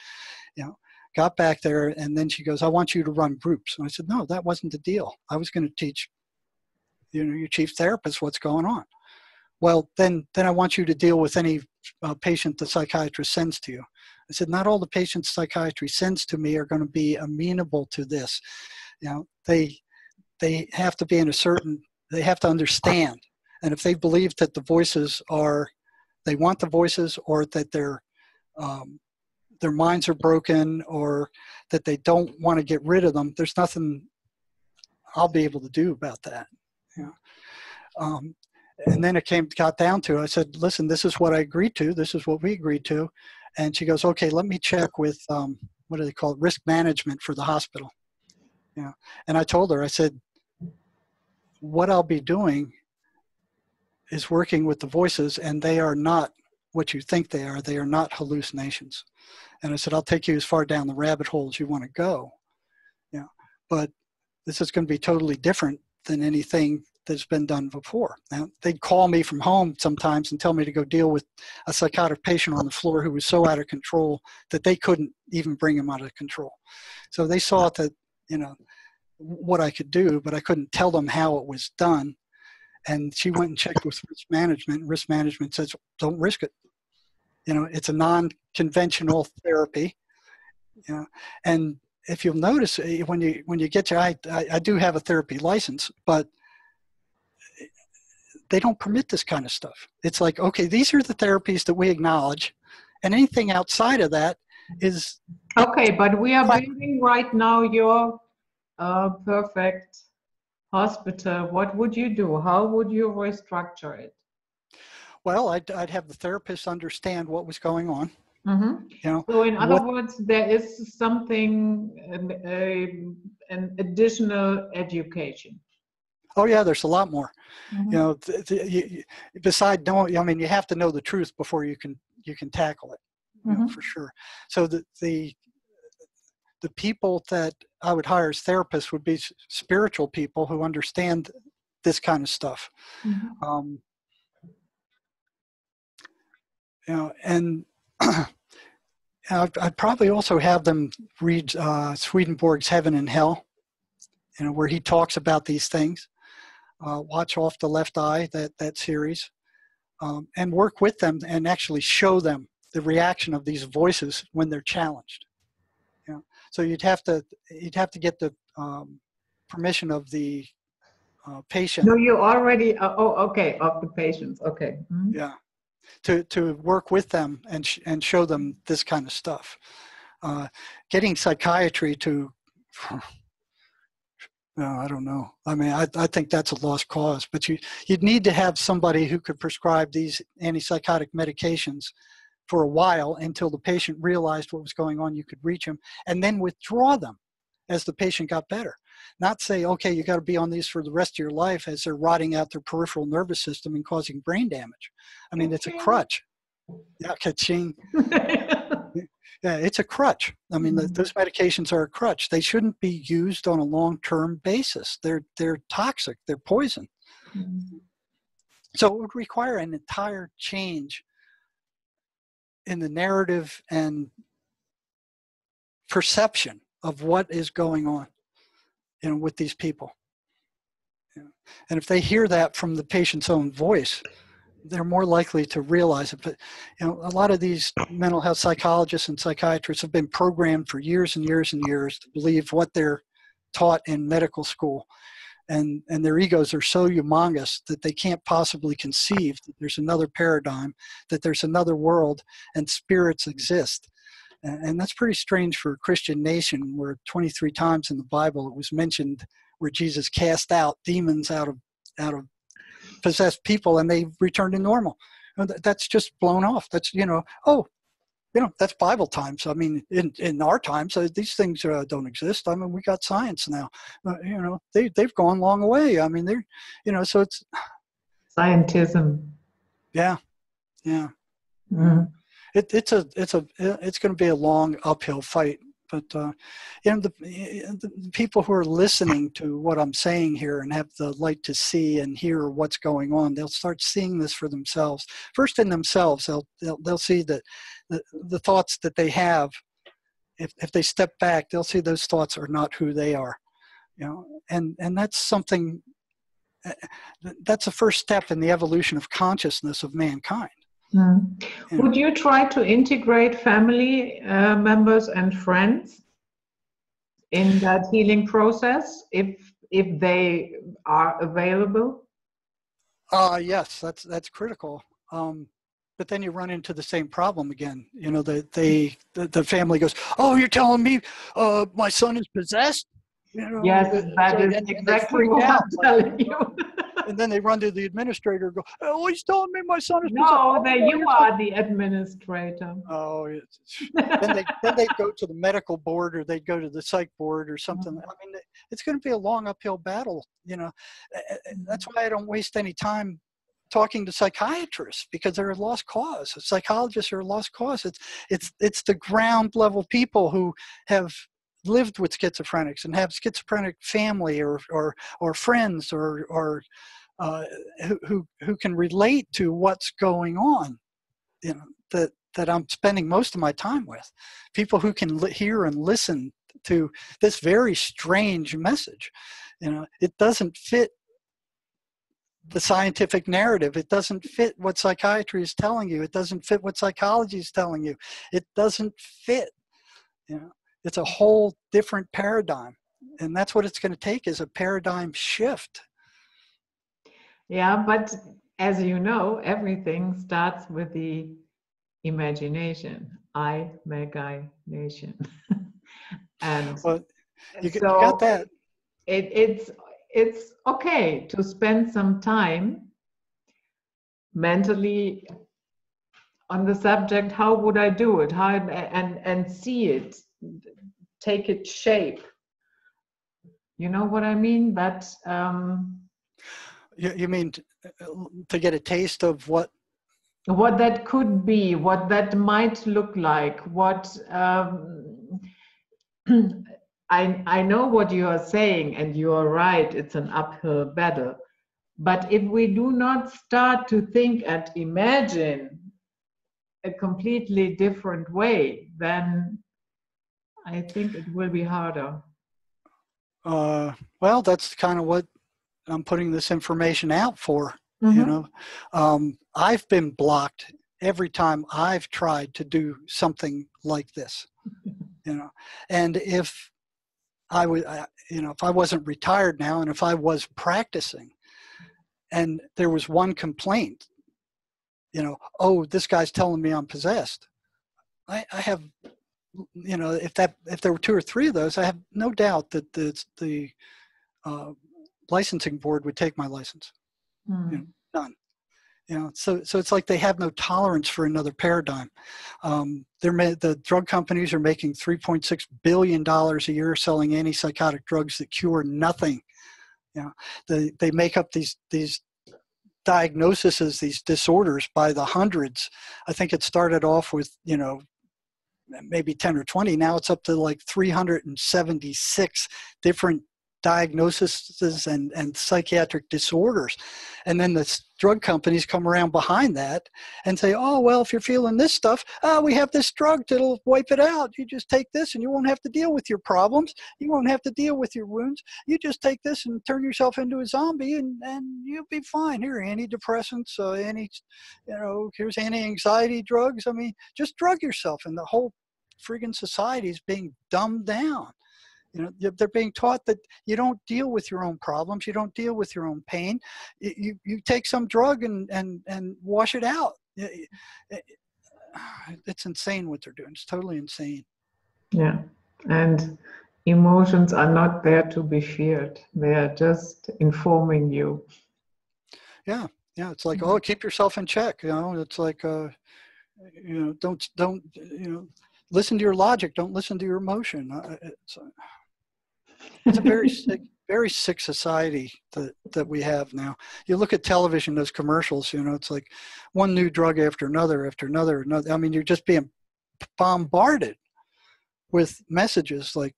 got back there. And then she goes, I want you to run groups. And I said, no, that wasn't the deal. I was going to teach, your chief therapist what's going on. Well, then I want you to deal with any patient the psychiatrist sends to you. I said, not all the patients psychiatry sends to me are going to be amenable to this. They have to be they have to understand. And if they believe that the voices they want the voices, or that their minds are broken, or that they don't want to get rid of them, there's nothing I'll be able to do about that. And then it got down to, I said, listen, this is what I agreed to. This is what we agreed to. And she goes, okay, let me check with, what do they call it? Risk management for the hospital. And I told her, I said, what I'll be doing is working with the voices, and they are not what you think they are. They are not hallucinations. And I said, I'll take you as far down the rabbit hole as you want to go. But this is going to be totally different than anything that's been done before. Now, they'd call me from home sometimes and tell me to go deal with a psychotic patient on the floor who was so out of control that they couldn't even bring him out of control. So they saw that, what I could do, but I couldn't tell them how it was done. And she went and checked with risk management. And risk management says, don't risk it. It's a non-conventional therapy. And if you'll notice, when you get I do have a therapy license, but they don't permit this kind of stuff. It's like, okay, these are the therapies that we acknowledge, and anything outside of that is... Okay, but we are building right now your perfect hospital. What would you do? How would you restructure it? Well, I'd have the therapist understand what was going on. Mm-hmm. So in other words, there is something, an additional education. Oh yeah, there's a lot more. Mm-hmm. Besides knowing, you have to know the truth before you can tackle it, for sure. So the people that I would hire as therapists would be spiritual people who understand this kind of stuff. Mm-hmm. And I'd probably also have them read Swedenborg's Heaven and Hell, where he talks about these things. Watch Off the Left Eye, that series, and work with them and actually show them the reaction of these voices when they're challenged. So you'd have to get the permission of the patient. No, you already. Okay, of the patients. Okay. Mm-hmm. Yeah. To work with them and show them this kind of stuff. Getting psychiatry to, I don't know. I think that's a lost cause, but you'd need to have somebody who could prescribe these antipsychotic medications for a while until the patient realized what was going on. You could reach them and then withdraw them as the patient got better. Not say, okay, you got to be on these for the rest of your life as they're rotting out their peripheral nervous system and causing brain damage. It's a crutch. Yeah, ka-ching. Yeah, it's a crutch. Those medications are a crutch. They shouldn't be used on a long-term basis. They're toxic. They're poison. Mm-hmm. So it would require an entire change in the narrative and perception of what is going on, with these people. And if they hear that from the patient's own voice, they're more likely to realize it. But a lot of these mental health psychologists and psychiatrists have been programmed for years and years and years to believe what they're taught in medical school. And their egos are so humongous that they can't possibly conceive that there's another paradigm, that there's another world, and spirits exist. And that's pretty strange for a Christian nation, where 23 times in the Bible it was mentioned where Jesus cast out demons out of possessed people and they returned to normal. That's just blown off. That's, that's Bible times. I mean, in our times, these things don't exist. I mean, we got science now. They've gone long away. I mean, so it's Scientism. yeah. Mm. It's going to be a long uphill fight. But the people who are listening to what I'm saying here and have the light to see and hear what's going on, they'll start seeing this for themselves. First in themselves, they'll see that the thoughts that they have, if they step back, they'll see those thoughts are not who they are. And that's something. That's the first step in the evolution of consciousness of mankind. Mm. Would you try to integrate family members and friends in that healing process if they are available? Yes, that's critical. But then you run into the same problem again. The family goes, "Oh, you're telling me my son is possessed?" Yes, that is exactly what I'm telling you. And then they run to the administrator and go, "Oh, he's telling me my son is possessed." No, that you are the administrator. Oh, then they go to the medical board, or they go to the psych board or something. Mm-hmm. I mean, it's going to be a long uphill battle. That's why I don't waste any time talking to psychiatrists, because they're a lost cause. Psychologists are a lost cause. It's the ground level people who have lived with schizophrenics and have schizophrenic family or friends or who can relate to what's going on, that I'm spending most of my time with. People who can hear and listen to this very strange message. It doesn't fit the scientific narrative. It doesn't fit what psychiatry is telling you. It doesn't fit what psychology is telling you. It doesn't fit. It's a whole different paradigm. And that's what it's going to take, is a paradigm shift. Yeah, but as you know, everything starts with the imagination. Imagination. And well, you got that. It's okay to spend some time mentally on the subject. How would I do it? How and see it, take it shape. You know what I mean? But you mean to get a taste of what that could be, what that might look like, what I know what you are saying, and you are right, it's an uphill battle. But if we do not start to think and imagine a completely different way, then I think it will be harder. Well, that's kind of what I'm putting this information out for. Mm-hmm. I've been blocked every time I've tried to do something like this. And if I would, if I wasn't retired now, and if I was practicing, and there was one complaint, oh, this guy's telling me I'm possessed, I have, if there were 2 or 3 of those, I have no doubt that the licensing board would take my license. None. So it's like they have no tolerance for another paradigm. The drug companies are making $3.6 billion a year selling antipsychotic drugs that cure nothing. They make up these diagnoses, these disorders by the hundreds. I think it started off with, maybe 10 or 20. Now it's up to like 376 different diagnoses and psychiatric disorders. And then the drug companies come around behind that and say, oh, well, if you're feeling this stuff, we have this drug that'll wipe it out. You just take this and you won't have to deal with your problems. You won't have to deal with your wounds. You just take this and turn yourself into a zombie and you'll be fine. Here, antidepressants, here's anti-anxiety drugs. I mean, just drug yourself, and the whole friggin' society is being dumbed down. They're being taught that you don't deal with your own problems. You don't deal with your own pain. You take some drug and wash it out. it's insane what they're doing. It's totally insane. Yeah. And emotions are not there to be feared. They are just informing you. Yeah. Yeah. It's like, oh, keep yourself in check. You know, it's like, don't, listen to your logic. Don't listen to your emotion. It's a very sick society that we have now. You look at television, those commercials, it's like one new drug after another, after another. I mean, you're just being bombarded with messages like,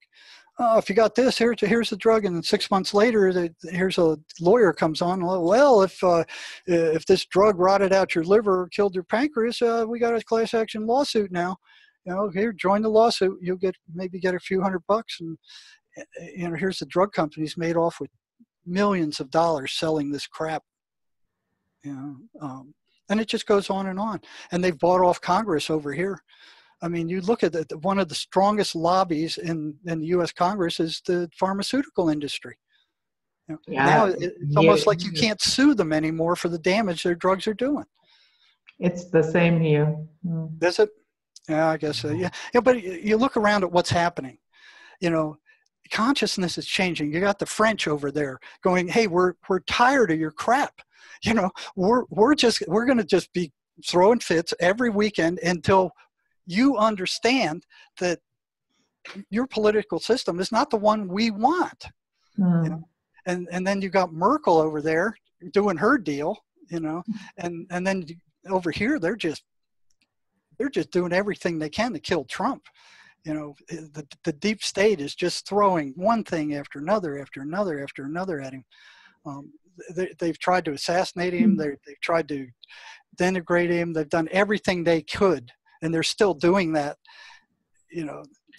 oh, if you got this, here's the drug. And then 6 months later, here's a lawyer comes on. Well, if this drug rotted out your liver or killed your pancreas, we got a class action lawsuit now. Here, join the lawsuit. You'll maybe get a few $100, and here's the drug companies made off with millions of dollars selling this crap. And it just goes on. And they've bought off Congress over here. I mean, you look at one of the strongest lobbies in the U.S. Congress is the pharmaceutical industry. Now it's almost like you can't sue them anymore for the damage their drugs are doing. It's the same here. Is it? Yeah, I guess so. Yeah, but you look around at what's happening. Consciousness is changing. You got the French over there going, "Hey, we're tired of your crap. We're going to just be throwing fits every weekend until you understand that your political system is not the one we want." And then you got Merkel over there doing her deal, and then over here they're just doing everything they can to kill Trump. The deep state is just throwing one thing after another at him. They've tried to assassinate him. They've tried to denigrate him. They've done everything they could, and they're still doing that.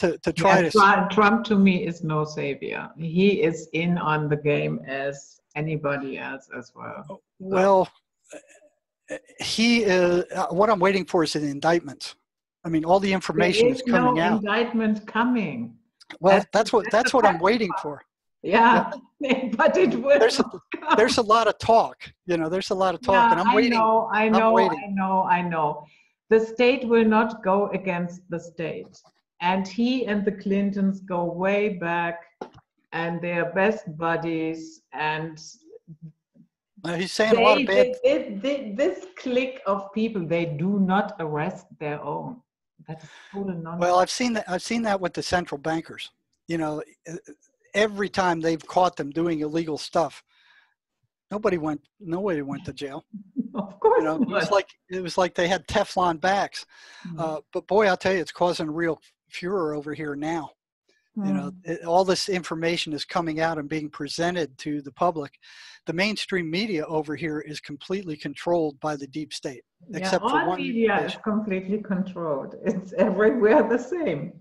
To try to. Trump to me is no savior. He is in on the game as anybody else as well. Well, he is. What I'm waiting for is an indictment. I mean, all the information is coming out. No indictment coming. Well, that's what I'm waiting for. Yeah. But it will. There's a lot of talk. There's a lot of talk, and I'm waiting. I know. The state will not go against the state, and he and the Clintons go way back, and they're best buddies. And he's saying a lot of bad. This clique of people, they do not arrest their own. That's total nonsense. Well, I've seen that with the central bankers. Every time they've caught them doing illegal stuff, nobody went to jail. Of course it was like they had Teflon backs. But boy, I'll tell you, it's causing real furor over here now. All this information is coming out and being presented to the public. The mainstream media over here is completely controlled by the deep state. Except for one media is completely controlled. It's everywhere the same.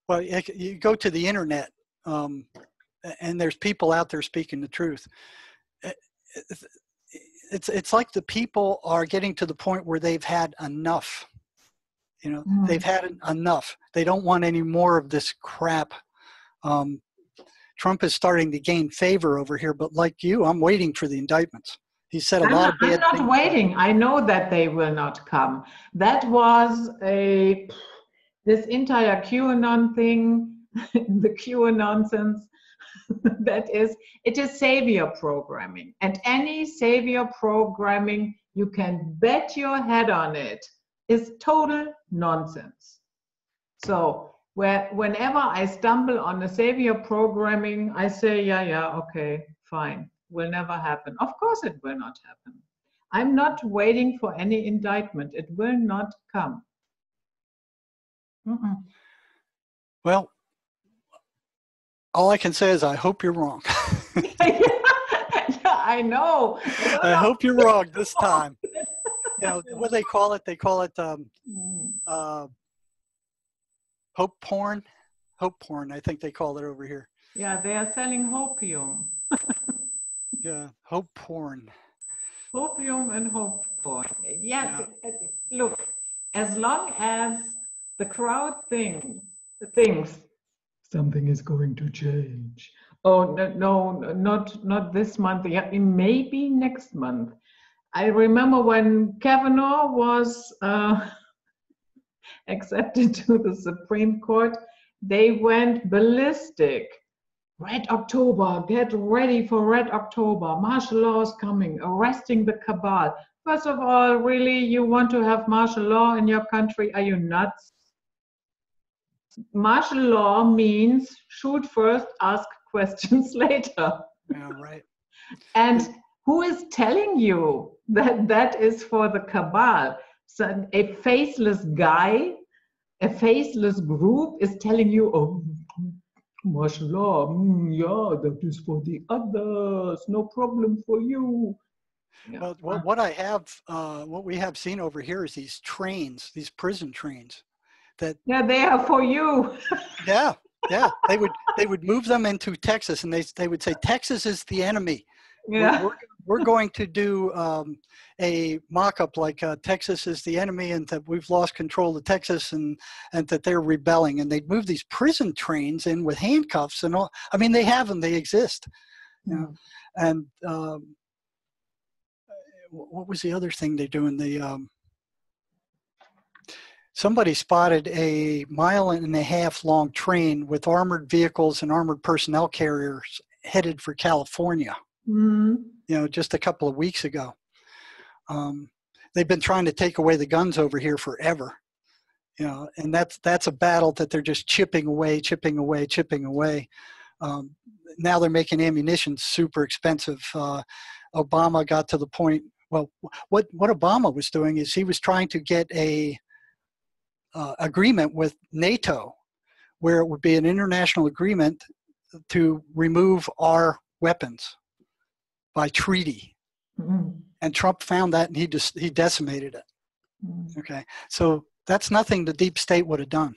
Well, you go to the internet, and there's people out there speaking the truth. It's like the people are getting to the point where they've had enough. They've had enough. They don't want any more of this crap. Trump is starting to gain favor over here, but like you, I'm waiting for the indictments. He said a lot of bad things. I'm not waiting. I know that they will not come. That was this entire QAnon thing, the QAnonsens. It is savior programming, and any savior programming, you can bet your head on it, is total nonsense. So whenever I stumble on a savior programming, I say, yeah, okay, fine, will never happen. Of course it will not happen. I'm not waiting for any indictment. It will not come. Well, all I can say is I hope you're wrong. Yeah, I know. I hope you're wrong this time. What they call it? They call it hope porn. Hope porn, I think they call it over here. Yeah, they are selling hopium. Yeah, hope porn. Hopium and hope porn. Yes, yeah. Look, as long as the crowd thinks something is going to change. Oh, no, not this month. Yeah, maybe next month. I remember when Kavanaugh was accepted to the Supreme Court, they went ballistic. Red October, get ready for Red October. Martial law is coming, arresting the cabal. First of all, really, you want to have martial law in your country? Are you nuts? Martial law means shoot first, ask questions later. Yeah, right. And who is telling you that that is for the cabal? So a faceless guy, a faceless group is telling you, oh, martial law, yeah, that is for the others, no problem for you. Yeah. Well, what we have seen over here is these trains, these prison trains. Yeah, they are for you. Yeah, they would move them into Texas, and they would say Texas is the enemy. Yeah. We're going to do a mock-up like Texas is the enemy, and that we've lost control of Texas, and that they're rebelling. And they'd move these prison trains in with handcuffs and all. I mean, they have them; they exist. You know? And what was the other thing they're doing? Somebody spotted a 1.5 mile long train with armored vehicles and armored personnel carriers headed for California. You know, just a couple of weeks ago. They've been trying to take away the guns over here forever. You know, and that's a battle that they're just chipping away. Now they're making ammunition super expensive. Obama got to the point. Well, what Obama was doing is he was trying to get a agreement with NATO, where it would be an international agreement to remove our weapons by treaty. And Trump found that, and he decimated it. Okay, so that's nothing the deep state would have done.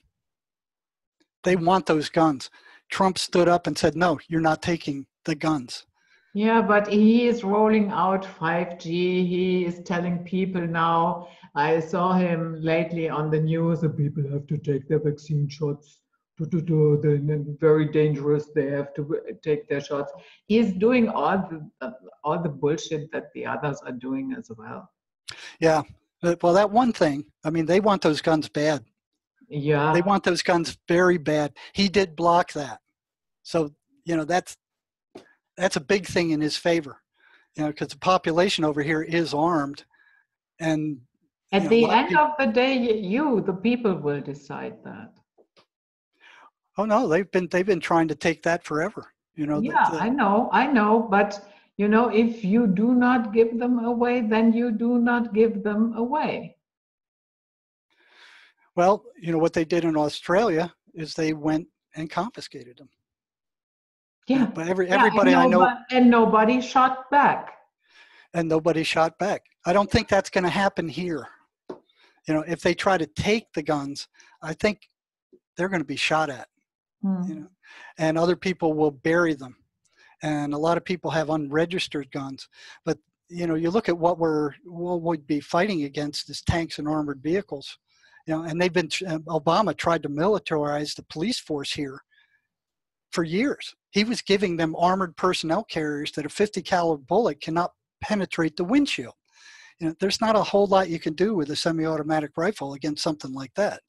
They want those guns. Trump stood up and said, no, you're not taking the guns. Yeah, but he is rolling out 5G. He is telling people now, I saw him lately on the news, that people have to take their vaccine shots. They're very dangerous. They have to take their shots. He's doing all the bullshit that the others are doing as well. Yeah. Well, that one thing, I mean, they want those guns bad. Yeah. They want those guns very bad. He did block that. So, you know, that's a big thing in his favor, you know, because the population over here is armed. And at the end of the day, the people will decide that. Oh no, they've been trying to take that forever. You know. Yeah, I know, but you know, if you do not give them away, then you do not give them away. Well, you know what they did in Australia is they went and confiscated them. Yeah, but everybody I know, and nobody shot back. And nobody shot back. I don't think that's going to happen here. You know, if they try to take the guns, I think they're going to be shot at. You know, and other people will bury them. And a lot of people have unregistered guns. But you know, you look at what we'd be fighting against is tanks and armored vehicles. You know, and Obama tried to militarize the police force here for years. He was giving them armored personnel carriers that a 50 caliber bullet cannot penetrate the windshield. You know, there's not a whole lot you can do with a semi-automatic rifle against something like that.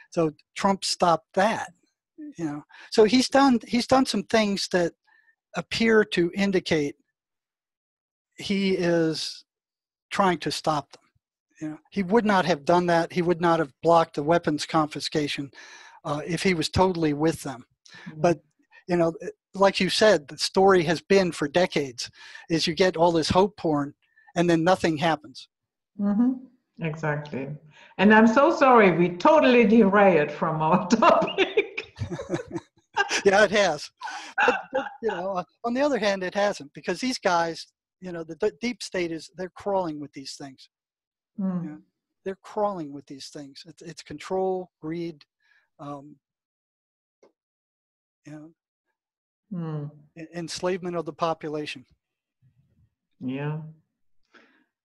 So Trump stopped that. You know, so he's done some things that appear to indicate he is trying to stop them. You know, he would not have done that. He would not have blocked the weapons confiscation if he was totally with them. But you know, like you said, the story has been for decades is you get all this hope porn and then nothing happens. Exactly. And I'm so sorry, we totally derailed from our topic. Yeah, it has. But, you know, on the other hand, it hasn't, because these guys, you know, the deep state they're crawling with these things. You know, they're crawling with these things. It's control, greed, you know, enslavement of the population. Yeah.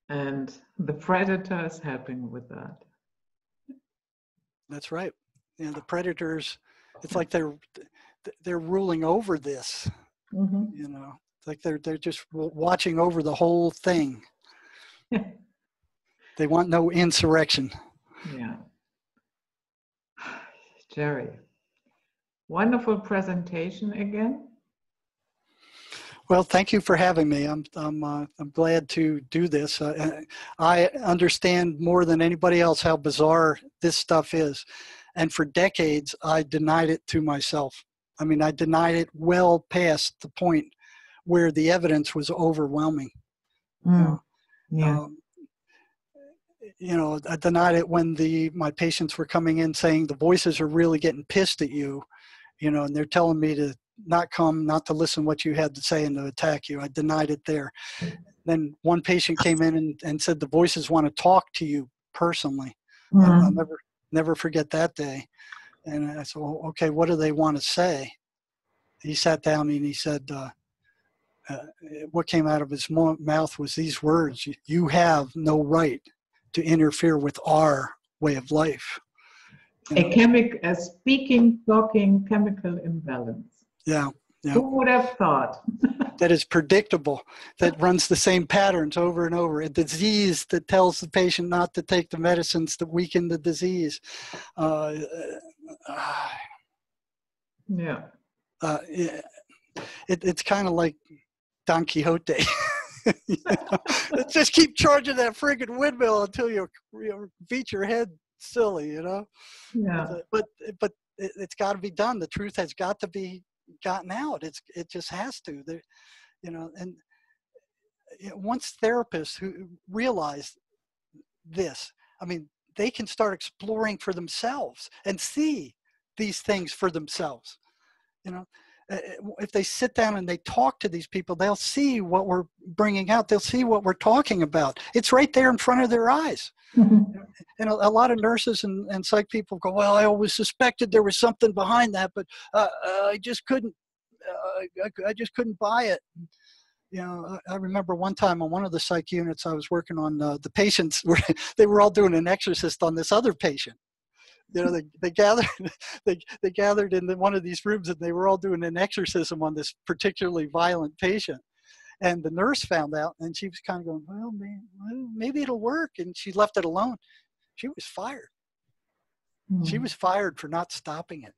And the predator is helping with that. That's right. You know, the predators, it's like they're ruling over this. You know, it's like they're just watching over the whole thing. They want no insurrection. Yeah. Jerry. Wonderful presentation again. Well, thank you for having me. I'm glad to do this. I understand more than anybody else how bizarre this stuff is, and for decades I denied it to myself. I mean, I denied it well past the point where the evidence was overwhelming. Yeah. You know, I denied it when my patients were coming in saying the voices are really getting pissed at you, you know, and they're telling me to not come, not to listen what you had to say and to attack you. I denied it there. Then one patient came in and said the voices want to talk to you personally. I'll never forget that day. And I said, well, okay, what do they want to say? He sat down and he said, what came out of his mouth was these words: "You have no right to interfere with our way of life." A speaking, talking chemical imbalance. Yeah. Who would have thought? That is predictable, that runs the same patterns over and over. A disease that tells the patient not to take the medicines that weaken the disease. Yeah. It's kind of like Don Quixote. You know? Just keep charging that friggin' windmill until you beat your head silly, you know? Yeah. But it's got to be done. The truth has got to be gotten out. It just has to. You know, and once therapists who realize this, I mean, they can start exploring for themselves and see these things for themselves. You know, if they sit down and they talk to these people, they'll see what we're bringing out. They'll see what we're talking about. It's right there in front of their eyes. And a lot of nurses and psych people go, well, I always suspected there was something behind that, but I just couldn't buy it. You know, I remember one time on one of the psych units I was working on, the patients they were all doing an exorcist on this other patient. You know, they gathered they gathered in one of these rooms and they were all doing an exorcism on this particularly violent patient. And the nurse found out, and she was kind of going, well, maybe it'll work. And she left it alone. She was fired. She was fired for not stopping it.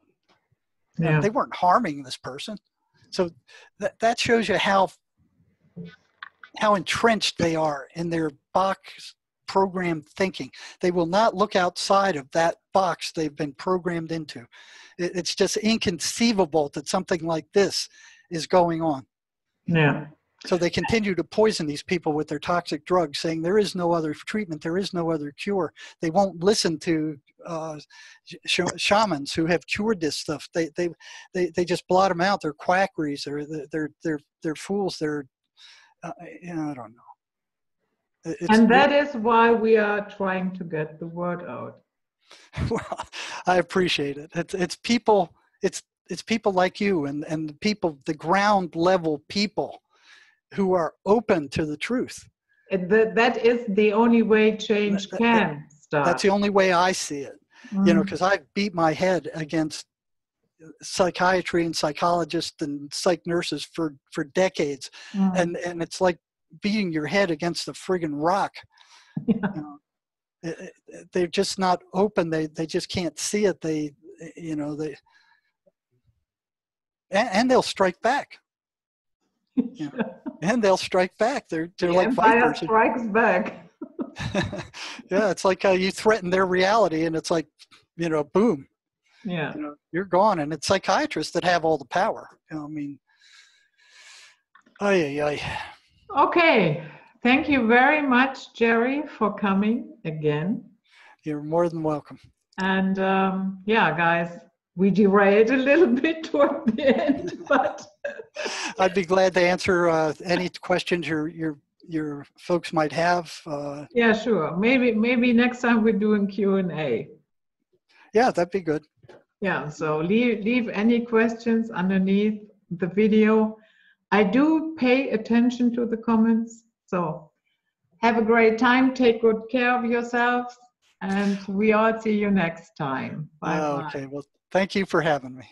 Yeah. They weren't harming this person. So that shows you how entrenched they are in their box program thinking. They will not look outside of that box they've been programmed into. It's just inconceivable that something like this is going on. Yeah. So they continue to poison these people with their toxic drugs, saying there is no other treatment, there is no other cure. They won't listen to shamans who have cured this stuff. They just blot them out. They're quackeries. They're fools. They're you know, I don't know. And that is why we are trying to get the word out. Well, I appreciate it. It's people. It's people like you and the people, the ground level people, who are open to the truth. That is the only way change can start. That's the only way I see it. You know, because I beat my head against psychiatry and psychologists and psych nurses for decades. And it's like beating your head against a friggin' rock. Yeah. You know, they're just not open. They just can't see it. And they'll strike back. You know, and they'll strike back. They're like vipers. Strikes back. Yeah, it's like you threaten their reality, and it's like, you know, boom. Yeah. You know, you're gone. And it's psychiatrists that have all the power. You know, I mean, Okay. Thank you very much, Jerry, for coming again. You're more than welcome. And yeah, guys, we derailed a little bit toward the end, but I'd be glad to answer any questions your folks might have. Yeah, sure. Maybe next time we're doing Q&A. Yeah, that'd be good. Yeah, so leave any questions underneath the video. I do pay attention to the comments. So have a great time. Take good care of yourselves. And we all see you next time. Bye. Okay, well, thank you for having me.